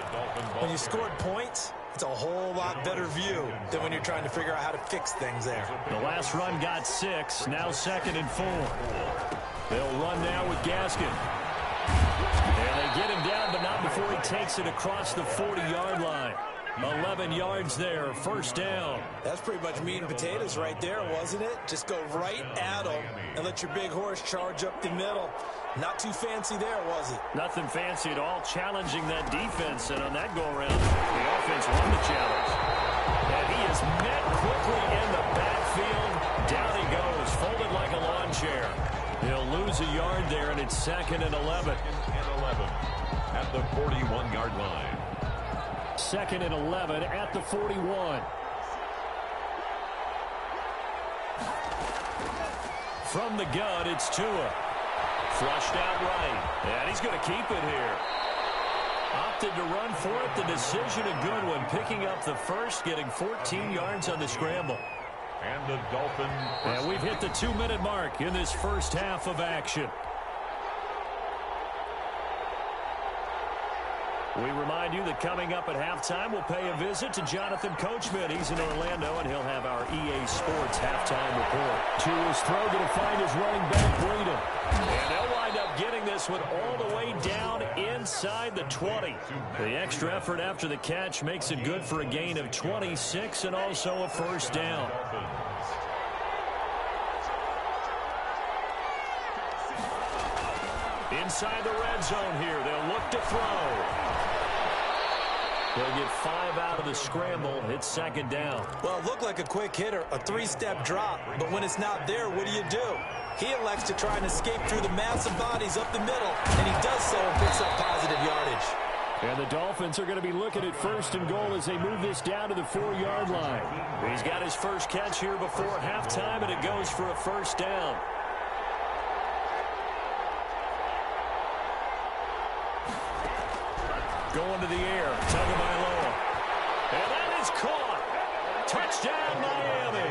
When you scored points, it's a whole lot better view than when you're trying to figure out how to fix things there. The last run got 6. Now 2nd and 4. They'll run now with Gaskin. And they get him down, but not before he takes it across the 40-yard line. 11 yards there, 1st down. That's pretty much meat and potatoes right there, wasn't it? Just go right at him and let your big horse charge up the middle. Not too fancy there, was it? Nothing fancy at all, challenging that defense. And on that go-around, the offense won the challenge. And he is met quickly in the backfield. Down he goes, folded like a lawn chair. He'll lose a yard there, and it's 2nd and 11. 2nd and 11 at the 41-yard line. 2nd and 11 at the 41. From the gun, it's Tua. Flushed out right, and he's going to keep it here. Opted to run for it. The decision a good one, picking up the first, getting 14 yards on the scramble. And the Dolphins. And we've hit the 2-minute mark in this first half of action. We remind you that coming up at halftime, we'll pay a visit to Jonathan Coachman. He's in Orlando, and he'll have our EA Sports halftime report. To his throw, going to find his running back, Breeden. And they'll wind up getting this one all the way down inside the 20. The extra effort after the catch makes it good for a gain of 26 and also a 1st down. Inside the red zone here, they'll look to throw. They'll get 5 out of the scramble. It's 2nd down. Well, it looked like a quick hitter, a 3-step drop. But when it's not there, what do? He elects to try and escape through the massive bodies up the middle, and he does so and picks up positive yardage. And the Dolphins are going to be looking at 1st and goal as they move this down to the 4-yard line. He's got his first catch here before halftime, and it goes for a 1st down. Going to the air, Tagovailoa. And that is caught. Touchdown, Miami.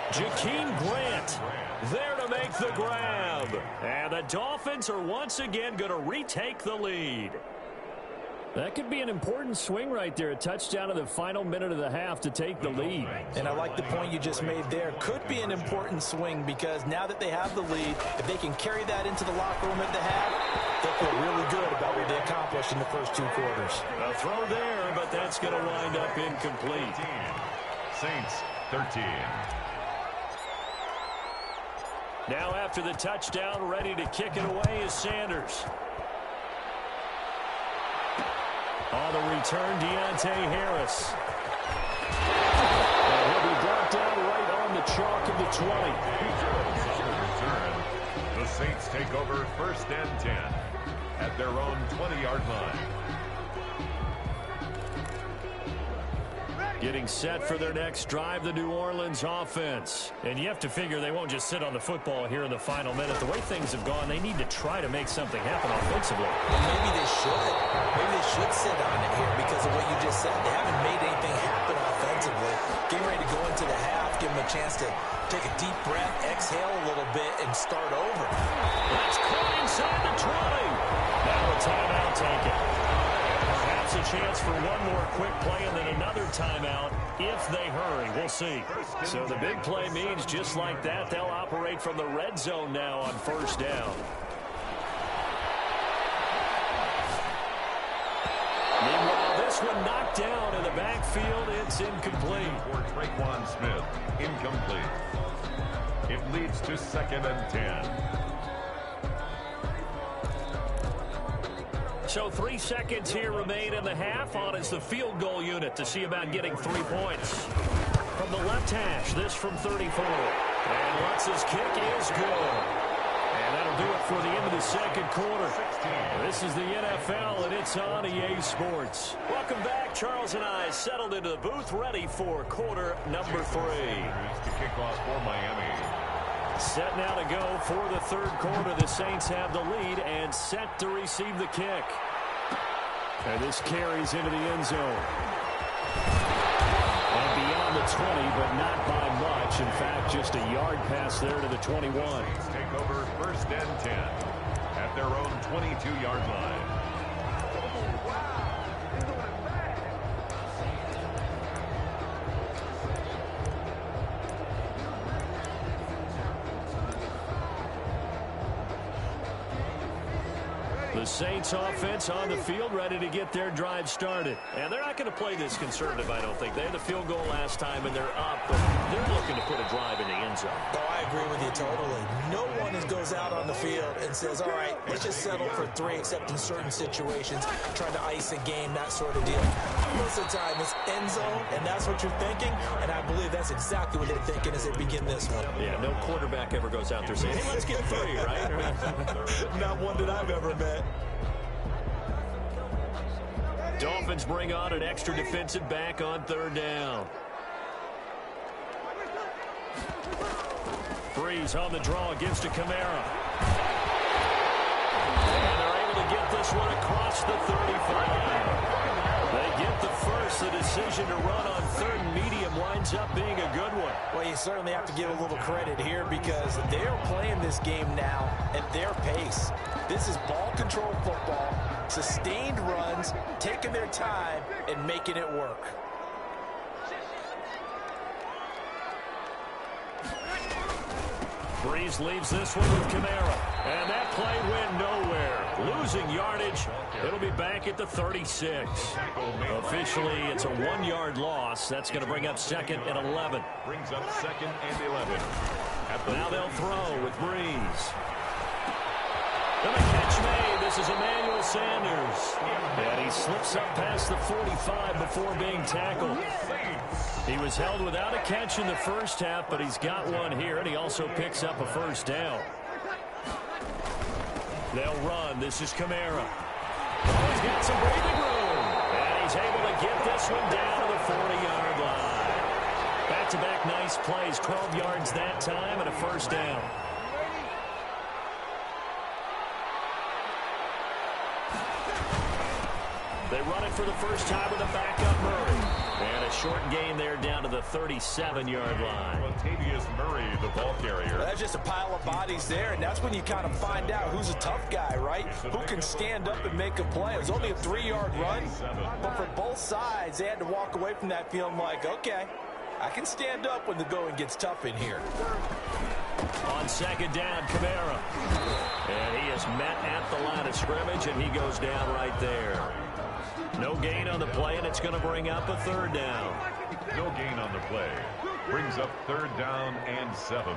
Jakeem Grant there to make the grab. And the Dolphins are once again going to retake the lead. That could be an important swing right there. A touchdown in the final minute of the half to take the lead. And I like the point you just made there. Could be an important swing because now that they have the lead, if they can carry that into the locker room at the half, they'll feel really good about what they accomplished in the first 2 quarters. A throw there, but that's going to wind up incomplete. Saints 13. Now after the touchdown, ready to kick it away is Sanders. On the return, Deontay Harris. And he'll be brought down right on the chalk of the 20. On the return, the Saints take over 1st and 10 at their own 20-yard line. Getting set for their next drive, the New Orleans offense. And you have to figure they won't just sit on the football here in the final minute. The way things have gone, they need to try to make something happen offensively. And maybe they should. Maybe they should sit on it here because of what you just said. They haven't made anything happen offensively. Getting ready to go into the half, give them a chance to take a deep breath, exhale a little bit, and start over. That's caught inside the 20. Now a timeout taken. Perhaps a chance for one more quick play and then another timeout if they hurry. We'll see. So the big play means just like that, they'll operate from the red zone now on 1st down. Meanwhile, this one knocked down in the backfield. It's incomplete. For Traquan Smith, incomplete. It leads to 2nd and 10. So 3 seconds here remain in the half. On is the field goal unit to see about getting 3 points. From the left hash, this from 34. And Lutz's kick is good. And that'll do it for the end of the second quarter. This is the NFL, and it's on EA Sports. Welcome back. Charles and I settled into the booth, ready for quarter number 3. To kick off for Miami. Set now to go for the third quarter. The Saints have the lead and set to receive the kick. And this carries into the end zone. And beyond the 20, but not by much. In fact, just a yard pass there to the 21. Saints take over 1st and 10 at their own 22-yard line. The Saints offense on the field, ready to get their drive started. And they're not going to play this conservative, I don't think. They had a field goal last time, and they're up, but they're looking to put a drive in the end zone. Oh, I agree with you totally. No one goes out on the field and says, all right, let's just settle for 3, except in certain situations, trying to ice a game, that sort of deal. Most of the time, it's end zone, and that's what you're thinking, and I believe that's exactly what they're thinking as they begin this one. Yeah, no quarterback ever goes out there saying, hey, let's get 3, right? Not one that I've ever met. Dolphins bring on an extra defensive back on 3rd down. Breeze on the draw, gives to Kamara. And they're able to get this one across the 35. They get the first. The decision to run on 3rd and medium winds up being a good one. Well, you certainly have to give a little credit here because they're playing this game now at their pace. This is ball control football, sustained runs, taking their time, and making it work. Breeze leaves this one with Kamara. And that play went nowhere. Losing yardage. It'll be back at the 36. Officially, it's a 1-yard loss. That's going to bring up 2nd and 11. Brings up 2nd and 11. Now they'll throw with Breeze. And the catch made. This is Emmanuel Sanders. And he slips up past the 45 before being tackled. He was held without a catch in the first half, but he's got one here, and he also picks up a 1st down. They'll run. This is Kamara. Oh, he's got some breathing room. And he's able to get this one down to the 40-yard line. Back-to-back nice plays. 12 yards that time and a 1st down. They run it for the first time with a backup Murray. And a short gain there down to the 37-yard line. Latavius Murray, the ball carrier. That's just a pile of bodies there, and that's when you kind of find out who's a tough guy, right? Who can stand up and make a play. It was only a 3-yard run, but for both sides, they had to walk away from that feeling like, okay, I can stand up when the going gets tough in here. On 2nd down, Kamara. And he is met at the line of scrimmage, and he goes down right there. No gain on the play, and it's going to bring up a 3rd down. No gain on the play. Brings up 3rd down and 7.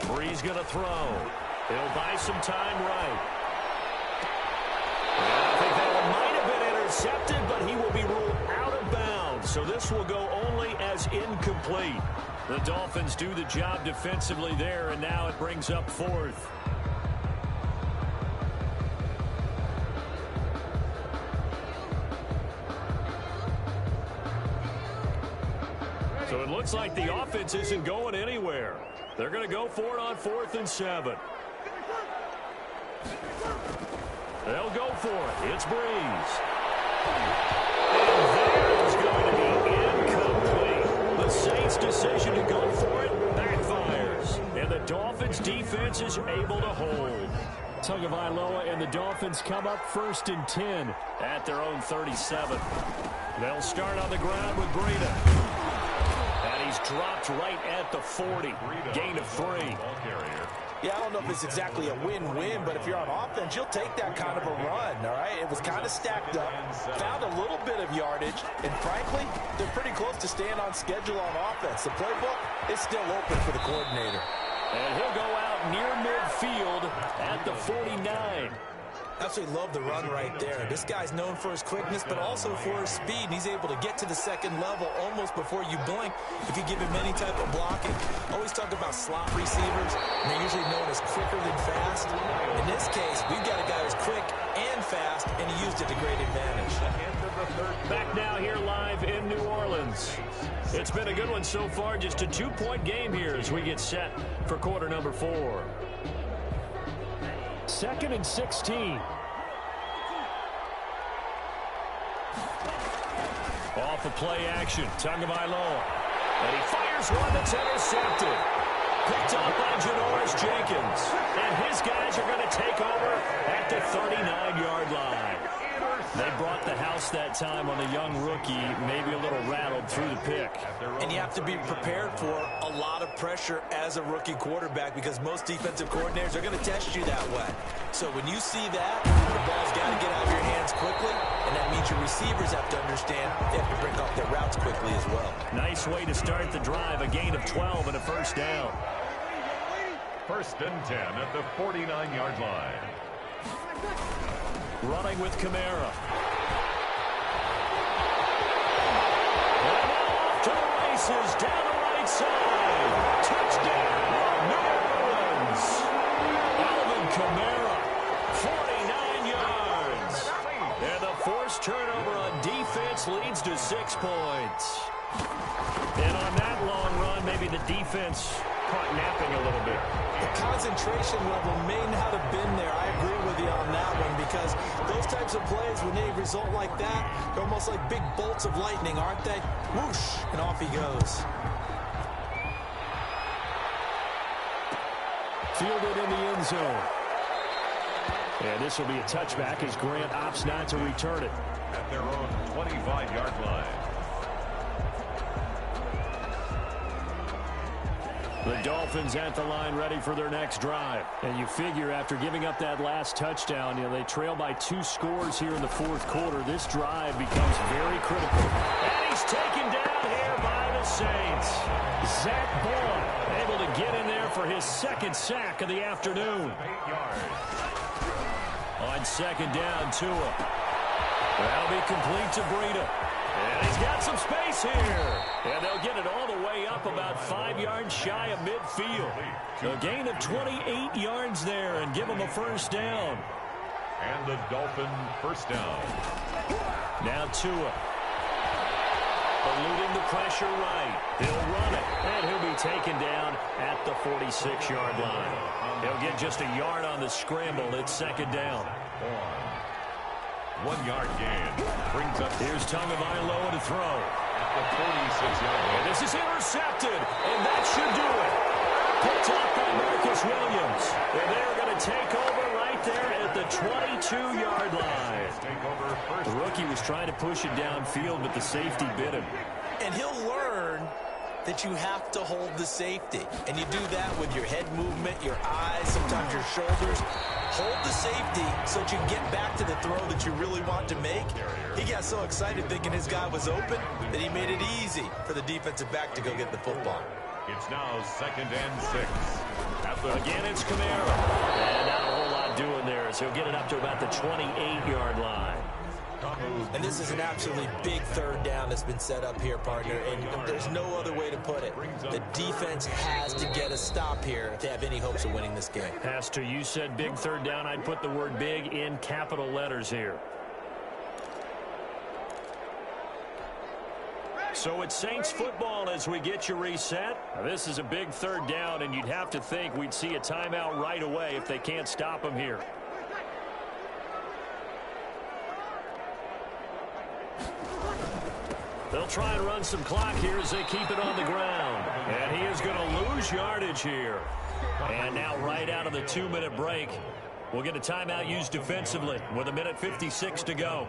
Breeze going to throw. He'll buy some time right. And I think that one might have been intercepted, but he will be ruled out of bounds. so this will go only as incomplete. The Dolphins do the job defensively there, and now it brings up 4th. So it looks like the offense isn't going anywhere. They're going to go for it on 4th and 7. They'll go for it. It's Breeze. And there's going to be incomplete. The Saints' decision to go for it backfires. And the Dolphins' defense is able to hold. Tagovailoa and the Dolphins come up 1st and 10 at their own 37. They'll start on the ground with Breida. And he's dropped right at the 40. Gain of 3. Yeah, I don't know if it's exactly a win-win, but if you're on offense, you'll take that kind of a run, all right? It was kind of stacked up, found a little bit of yardage, and frankly, they're pretty close to staying on schedule on offense. The playbook is still open for the coordinator. And he'll go out near midfield at the 49. Absolutely love the run right there. This guy's known for his quickness, but also for his speed, and he's able to get to the second level almost before you blink if you give him any type of blocking. Always talk about slot receivers, and they're usually known as quicker than fast. In this case, we've got a guy who's quick and fast, and he used it to great advantage. Back now here live in New Orleans. It's been a good one so far, just a 2-point game here as we get set for quarter number 4. 2nd and 16. Off of play action, Tagovailoa. And he fires one that's intercepted. Picked up by Janoris Jenkins. And his guys are going to take over at the 39-yard line. They brought the house that time on the young rookie, maybe a little rattled through the pick. And you have to be prepared for a lot of pressure as a rookie quarterback because most defensive coordinators are going to test you that way. So when you see that, the ball's got to get out of your hands quickly, and that means your receivers have to understand they have to break off their routes quickly as well. Nice way to start the drive, a gain of 12 and a 1st down. 1st and 10 at the 49-yard line. Running with Kamara. And off to the races down the right side. Touchdown, New Orleans. Alvin Kamara, 49 yards. And the forced turnover on defense leads to 6 points. And on that long run, maybe the defense caught napping a little bit. The concentration level may not have been there. I agree with you on that one because those types of plays, when they result like that, they're almost like big bolts of lightning, aren't they? Whoosh, and off he goes. Fielded in the end zone. And this will be a touchback as Grant opts not to return it. At their own 25-yard line. The Dolphins at the line ready for their next drive. And you figure after giving up that last touchdown, they trail by 2 scores here in the 4th quarter. This drive becomes very critical. And he's taken down here by the Saints. Zach Boyd able to get in there for his 2nd sack of the afternoon. 8 yards. On 2nd down, Tua. That'll be complete to Breida. And he's got some space here. And they'll get it all the way up about 5 yards shy of midfield. A gain of 28 yards there and give them a 1st down. And the Dolphin 1st down. Now Tua. Eluding the pressure right. He'll run it. And he'll be taken down at the 46-yard line. He'll get just a yard on the scramble. It's 2nd down. 1 yard gain. Brings up. Here's Tagovailoa to throw. At the 46-yard line. And this is intercepted. And that should do it. Picked up by Marcus Williams. And they're going to take over right there at the 22-yard line. Take over first. The rookie was trying to push it downfield, but the safety bit him. And he'll learn that you have to hold the safety. And you do that with your head movement, your eyes, sometimes your shoulders. Hold the safety so that you can get back to the throw that you really want to make. He got so excited thinking his guy was open that he made it easy for the defensive back to go get the football. It's now 2nd and 6. Again, it's Kamara. And not a whole lot doing there as he'll get it up to about the 28-yard line. And this is an absolutely big third down that's been set up here, partner, and there's no other way to put it. The defense has to get a stop here to have any hopes of winning this game. Pastor, you said big third down. I'd put the word big in capital letters here. So it's Saints football as we get you reset. Now, this is a big third down, and you'd have to think we'd see a timeout right away if they can't stop them here. They'll try and run some clock here as they keep it on the ground. And he is going to lose yardage here. And now right out of the 2-minute break, we'll get a timeout used defensively with 1:56 to go.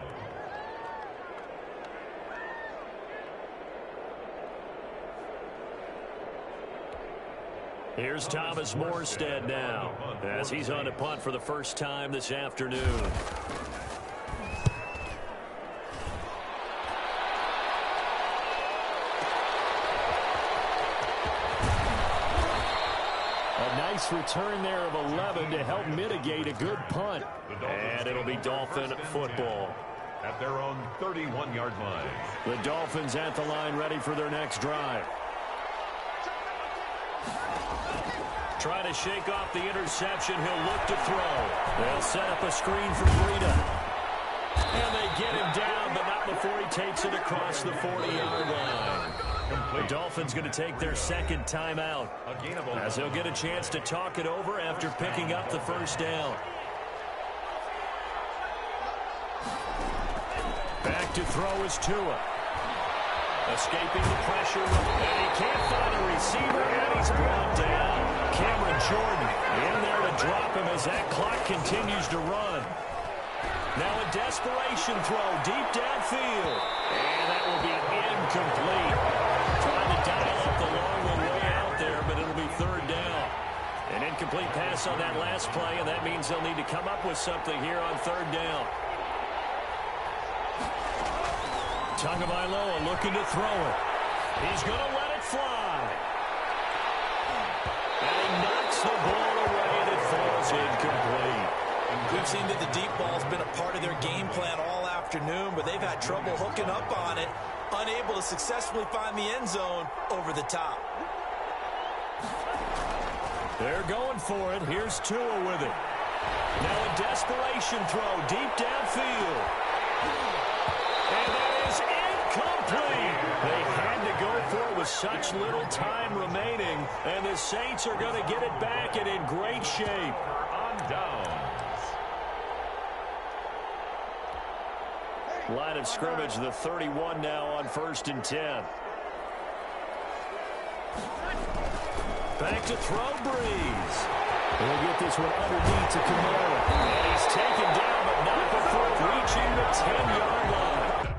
Here's Thomas Morstead now as he's on to punt for the first time this afternoon. A nice return there of 11 to help mitigate a good punt. And it'll be Dolphin football. At their own 31-yard line. The Dolphins at the line ready for their next drive. Trying to shake off the interception. He'll look to throw. They'll set up a screen for Breida. And they get him down, but not before he takes it across the 40-yard line. The Dolphins going to take their second timeout as they'll get a chance to talk it over after picking up the first down. Back to throw is Tua. Escaping the pressure, and he can't find a receiver, and he's brought down. Cameron Jordan in there to drop him as that clock continues to run. Now a desperation throw deep downfield, and that will be incomplete. Trying to dial up the long one way out there, but it'll be third down. An incomplete pass on that last play, and that means they'll need to come up with something here on third down. Tagovailoa looking to throw it. He's going to let it fly. And he knocks the ball away, and it falls incomplete. We've seen that the deep ball's been a part of their game plan all afternoon, but they've had trouble hooking up on it, unable to successfully find the end zone over the top. They're going for it. Here's Tua with it. Now a desperation throw deep downfield. And that is incomplete. They had to go for it with such little time remaining, and the Saints are going to get it back and in great shape. On downs. Line of scrimmage, the 31 now on 1st and 10. Back to throw, Breeze. He'll get this one underneath to Kamara. And he's taken down, but not before reaching the 10-yard line.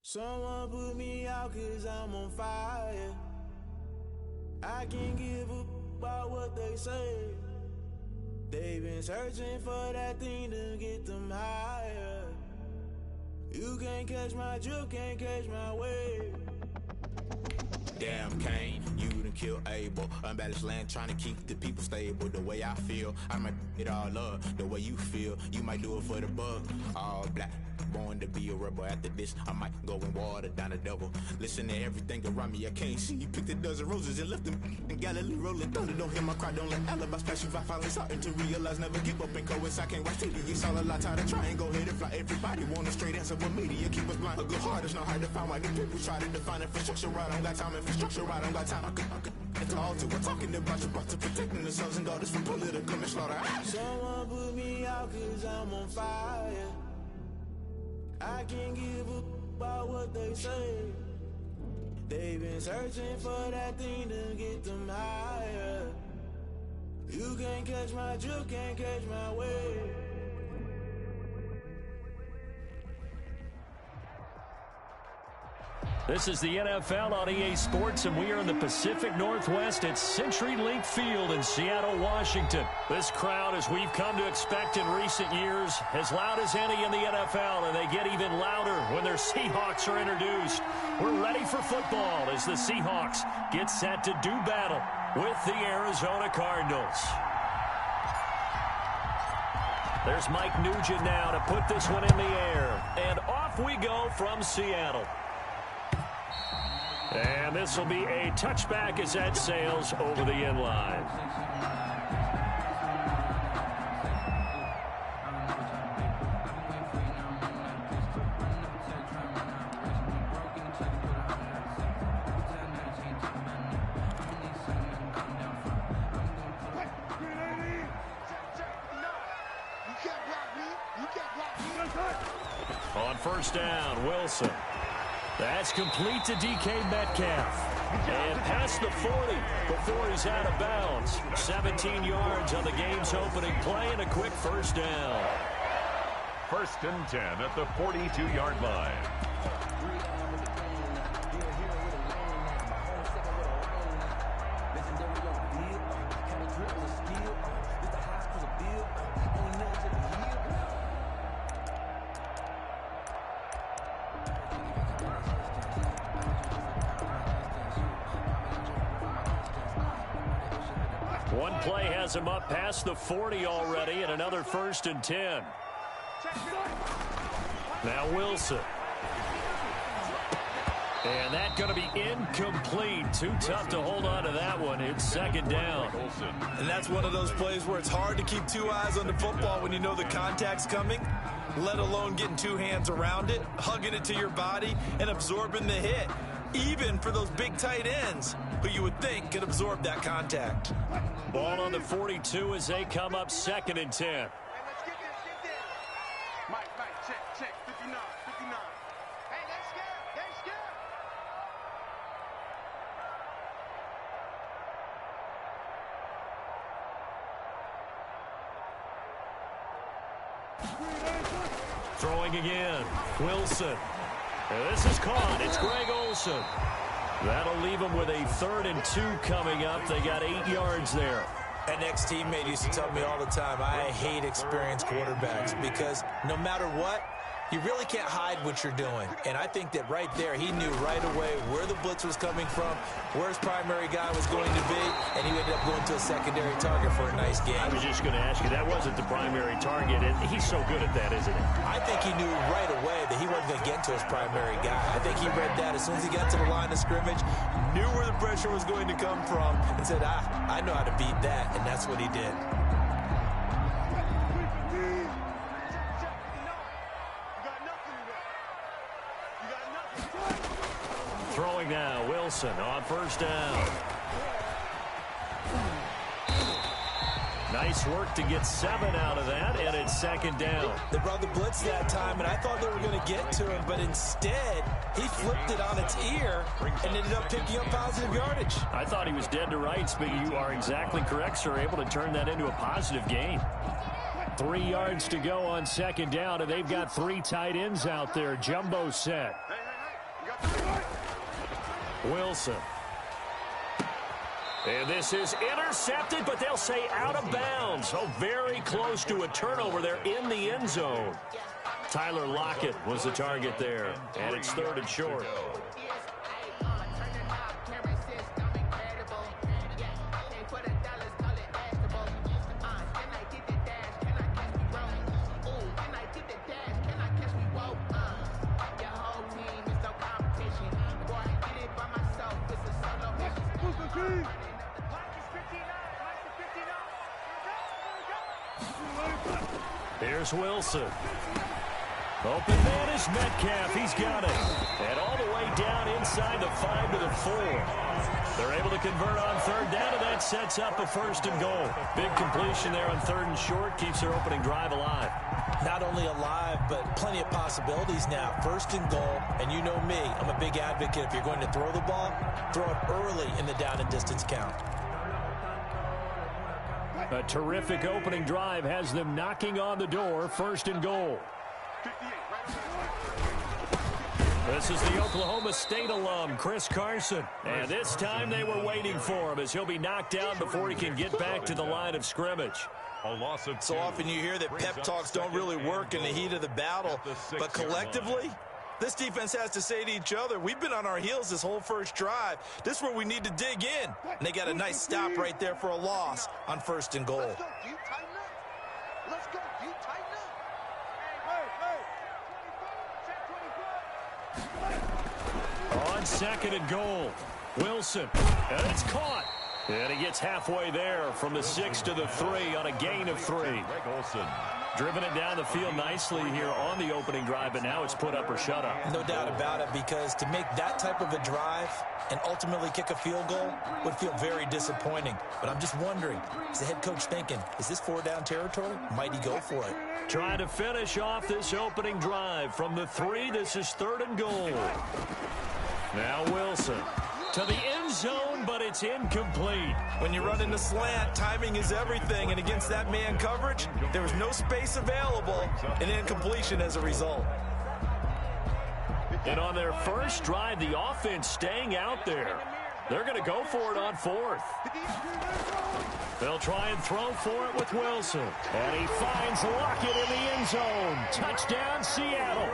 Someone put me out 'cause I'm on fire. I can't give up about what they say. They've been searching for that thing to get them higher. You can't catch my drift, can't catch my wave. Damn Kane, you done killed Abel. Unbalanced land, trying to keep the people stable. The way I feel, I might it all up. The way you feel, you might do it for the bug. All black, born to be a rebel. After this, I might go and water down the devil. Listen to everything around me, I can't see. You picked a dozen roses and left them in Galilee rolling thunder. Don't hear my cry, don't let alibis pass you. I finally starting to realize, never give up and coerce. I can't watch TV, it's all a lot. Tired of trying, go ahead and fly. Everybody want a straight answer, but media keep us blind. A good heart is not hard to find. Why the people try to define infrastructure right? I don't got time, infrastructure right? I don't got time. I could talk to. We're talking about you, about to protecting the sons and daughters from political and slaughter. Someone put me out 'cause I'm on fire. I can't give up about what they say. They've been searching for that thing to get them higher. You can't catch my drift, can't catch my wave. This is the NFL on EA Sports, and we are in the Pacific Northwest at CenturyLink Field in Seattle, Washington. This crowd, as we've come to expect in recent years, as loud as any in the NFL, and they get even louder when their Seahawks are introduced. We're ready for football as the Seahawks get set to do battle with the Arizona Cardinals. There's Mike Nugent now to put this one in the air, and off we go from Seattle. And this will be a touchback as that sails over the end line. On first down, Wilson. That's complete to DK Metcalf. And past the 40 before he's out of bounds. 17 yards on the game's opening play and a quick first down. 1st and 10 at the 42-yard line. One play has him up past the 40 already, and another 1st and 10. Now Wilson. And that's going to be incomplete. Too tough to hold on to that one. It's 2nd down. And that's one of those plays where it's hard to keep two eyes on the football when you know the contact's coming, let alone getting two hands around it, hugging it to your body, and absorbing the hit. Even for those big tight ends who you would think could absorb that contact. Ball on the 42 as they come up 2nd and 10. Hey, let's get this. Mike, check. 59. Hey, let's go. Throwing again. Wilson. And this is caught. It's Greg Olsen. That'll leave them with a 3rd and 2 coming up. They got 8 yards there. An ex-teammate used to tell me all the time, I hate experienced quarterbacks because no matter what, you really can't hide what you're doing. And I think that right there, he knew right away where the blitz was coming from, where his primary guy was going to be, and he ended up going to a secondary target for a nice game. I was just going to ask you, that wasn't the primary target, and he's so good at that, isn't he? I think he knew right away that he wasn't going to get to his primary guy. I think he read that as soon as he got to the line of scrimmage, knew where the pressure was going to come from, and said, I know how to beat that, and that's what he did. Throwing now, Wilson on 1st down. Nice work to get 7 out of that, and it's 2nd down. They brought the blitz that time, and I thought they were going to get to him, but instead, he flipped it on its ear and ended up picking up positive yardage. I thought he was dead to rights, but you are exactly correct, sir, able to turn that into a positive gain. 3 yards to go on 2nd down, and they've got 3 tight ends out there. Jumbo set. Wilson. And this is intercepted, but they'll say out of bounds. Oh, very close to a turnover there in the end zone. Tyler Lockett was the target there, and it's 3rd and short. Here's Wilson. Open man is Metcalf. He's got it. And all the way down inside the 5 to the 4. They're able to convert on 3rd down, and that sets up a 1st and goal. Big completion there on 3rd and short. Keeps their opening drive alive. Not only alive, but plenty of possibilities now. 1st and goal, and you know me. I'm a big advocate. If you're going to throw the ball, throw it early in the down and distance count. A terrific opening drive has them knocking on the door. 1st and goal. This is the Oklahoma State alum, Chris Carson. And this time they were waiting for him as he'll be knocked down before he can get back to the line of scrimmage. A loss of 2. So often you hear that pep talks don't really work in the heat of the battle, but collectively, this defense has to say to each other, we've been on our heels this whole first drive. This is where we need to dig in. And they got a nice stop right there for a loss on 1st and goal. Let's go. You tighten up. Let's go. You tighten up. On 2nd and goal, Wilson, and it's caught. And he gets halfway there from the 6 to the 3 on a gain of 3. Greg Olsen. Driven it down the field nicely here on the opening drive, but now it's put up or shut up. No doubt about it, because to make that type of a drive and ultimately kick a field goal would feel very disappointing. But I'm just wondering, is the head coach thinking, is this 4-down territory? Might he go for it? Trying to finish off this opening drive from the 3. This is 3rd and goal. Now Wilson to the end zone, but it's incomplete. When you run in the slant, timing is everything, and against that man coverage, there was no space available, and incompletion as a result. And on their first drive, the offense staying out there. They're going to go for it on 4th. They'll try and throw for it with Wilson. And he finds Lockett in the end zone. Touchdown, Seattle.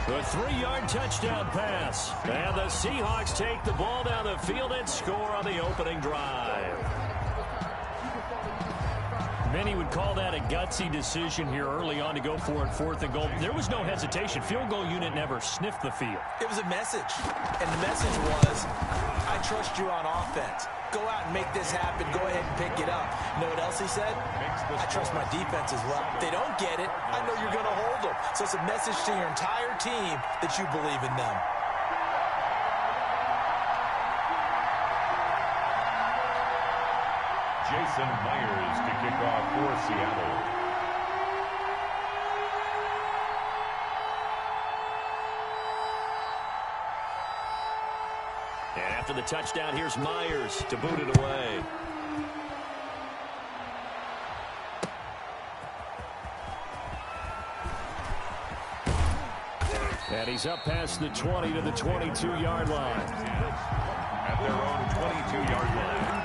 The 3-yard touchdown pass. And the Seahawks take the ball down the field and score on the opening drive. Many would call that a gutsy decision here early on to go for it 4th and goal. There was no hesitation. Field goal unit never sniffed the field. It was a message. And the message was, I trust you on offense. Go out and make this happen. Go ahead and pick it up. You know what else he said? I trust my defense as well. If they don't get it, I know you're going to hold them. So it's a message to your entire team that you believe in them. Jason Myers to kick off for Seattle. And after the touchdown, here's Myers to boot it away. And he's up past the 20 to the 22-yard line. At their own 22-yard line.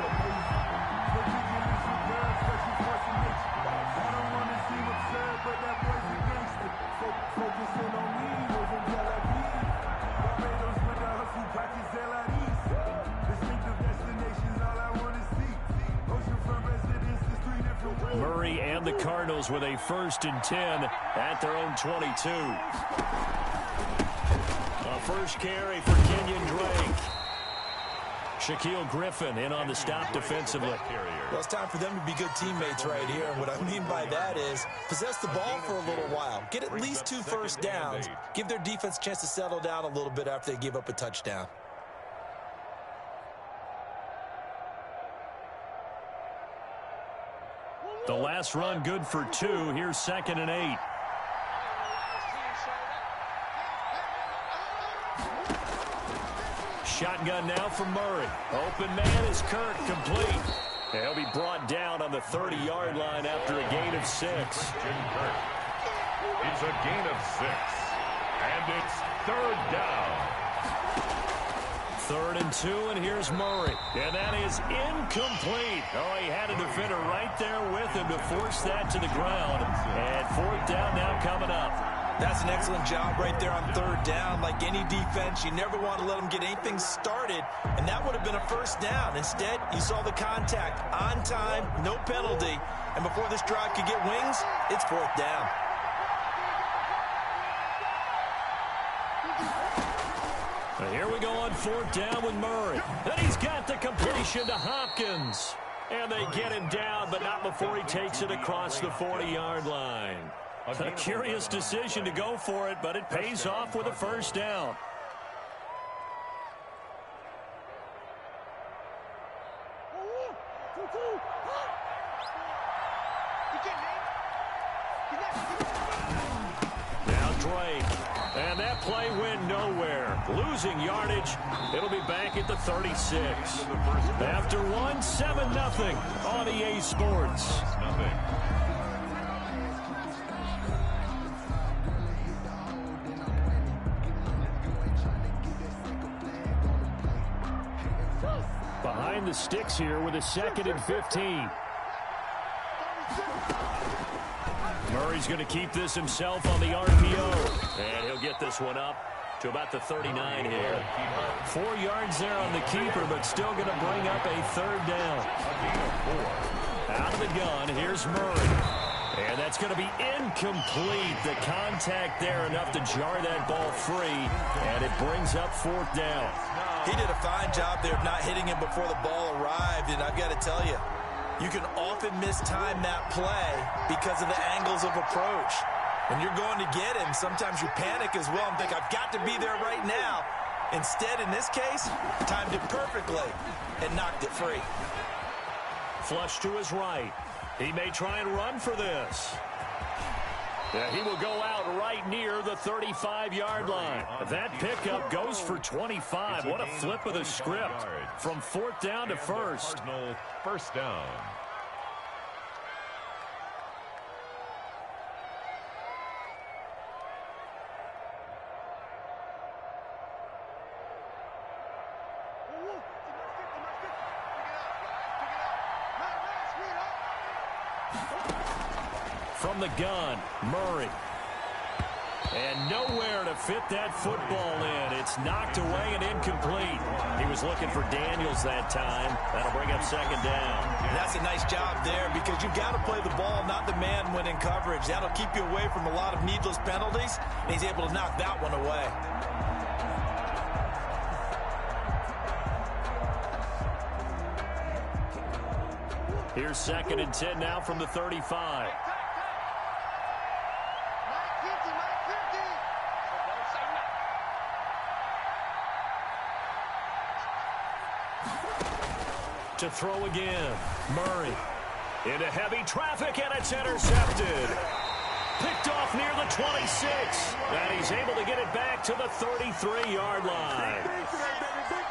Murray and the Cardinals with a 1st and 10 at their own 22. A first carry for Kenyon Drake. Shaquille Griffin in on the stop defensively. Well, it's time for them to be good teammates right here. And what I mean by that is possess the ball for a little while. Get at least 2 first downs. Give their defense a chance to settle down a little bit after they give up a touchdown. The last run good for 2. Here's 2nd and 8. Shotgun now from Murray. Open man is Kirk, complete. And he'll be brought down on the 30-yard line after a gain of 6. It's a gain of 6. And it's 3rd down. 3rd and 2, and here's Murray. And that is incomplete. Oh, he had a defender right there with him to force that to the ground. And 4th down now coming up. That's an excellent job right there on 3rd down. Like any defense, you never want to let them get anything started, and that would have been a 1st down. Instead, you saw the contact on time, no penalty, and before this drive could get wings, it's 4th down. And here we go on 4th down with Murray. And he's got the completion to Hopkins. And they get him down, but not before he takes it across the 40-yard line. A curious decision to go for it, but it pays off with a 1st down. Now Drake. And that play went nowhere. Losing yardage. It'll be back at the 36. After 7-0 on EA Sports. the sticks here with a 2nd and 15. Murray's going to keep this himself on the RPO. And he'll get this one up to about the 39 here. 4 yards there on the keeper, but still going to bring up a 3rd down. Out of the gun, here's Murray. And that's going to be incomplete. The contact there enough to jar that ball free. And it brings up 4th down. He did a fine job there of not hitting him before the ball arrived. And I've got to tell you, you can often mistime that play because of the angles of approach. When you're going to get him, sometimes you panic as well and think, I've got to be there right now. Instead, in this case, timed it perfectly and knocked it free. Flush to his right. He may try and run for this. Yeah, he will go out right near the 35-yard line. That pickup goes for 25. What a flip of the script from 4th down to 1st. 1st down. From the gun, Murray. And nowhere to fit that football in. It's knocked away and incomplete. He was looking for Daniels that time. That'll bring up 2nd down. And that's a nice job there because you've got to play the ball, not the man when in coverage. That'll keep you away from a lot of needless penalties, and he's able to knock that one away. Here's 2nd and 10 now from the 35. To throw again, Murray into heavy traffic, and it's intercepted. Picked off near the 26, and he's able to get it back to the 33-yard line.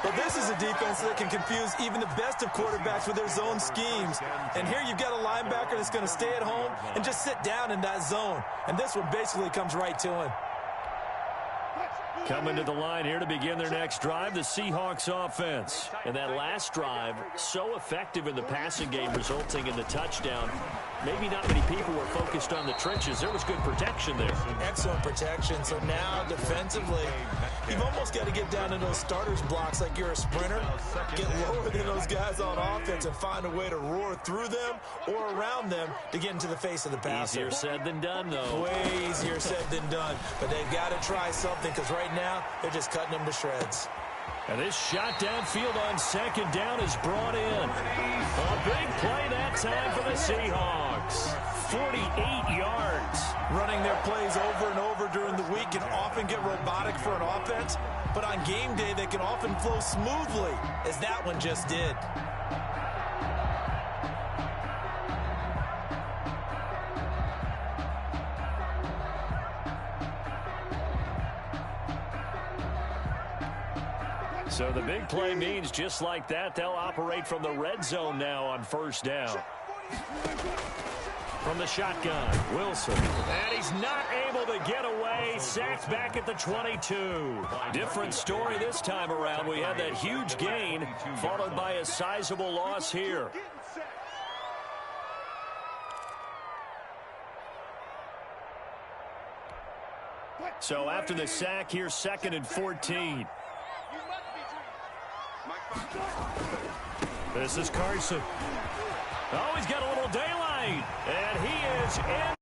But this is a defense that can confuse even the best of quarterbacks with their zone schemes. And here you've got a linebacker that's going to stay at home and just sit down in that zone. And this one basically comes right to him. Coming to the line here to begin their next drive, the Seahawks offense. And that last drive, so effective in the passing game, resulting in the touchdown. Maybe not many people were focused on the trenches. There was good protection there. Excellent protection. So now defensively, you've almost got to get down in those starters blocks like you're a sprinter. Get lower than those guys on offense and find a way to roar through them or around them to get into the face of the passer. Easier said than done, though. Way easier said than done. But they've got to try something because right now they're just cutting them to shreds. And this shot downfield on 2nd down is brought in. A big play that time for the Seahawks. 48 yards. Running their plays over and over during the week can often get robotic for an offense, but on game day they can often flow smoothly, as that one just did. So the big play means just like that, they'll operate from the red zone now on 1st down. From the shotgun, Wilson. And he's not able to get away. Sacked back at the 22. Different story this time around. We had that huge gain, followed by a sizable loss here. So after the sack, here's 2nd and 14. This is Carson. Oh, he's got a little daylight. And he is in.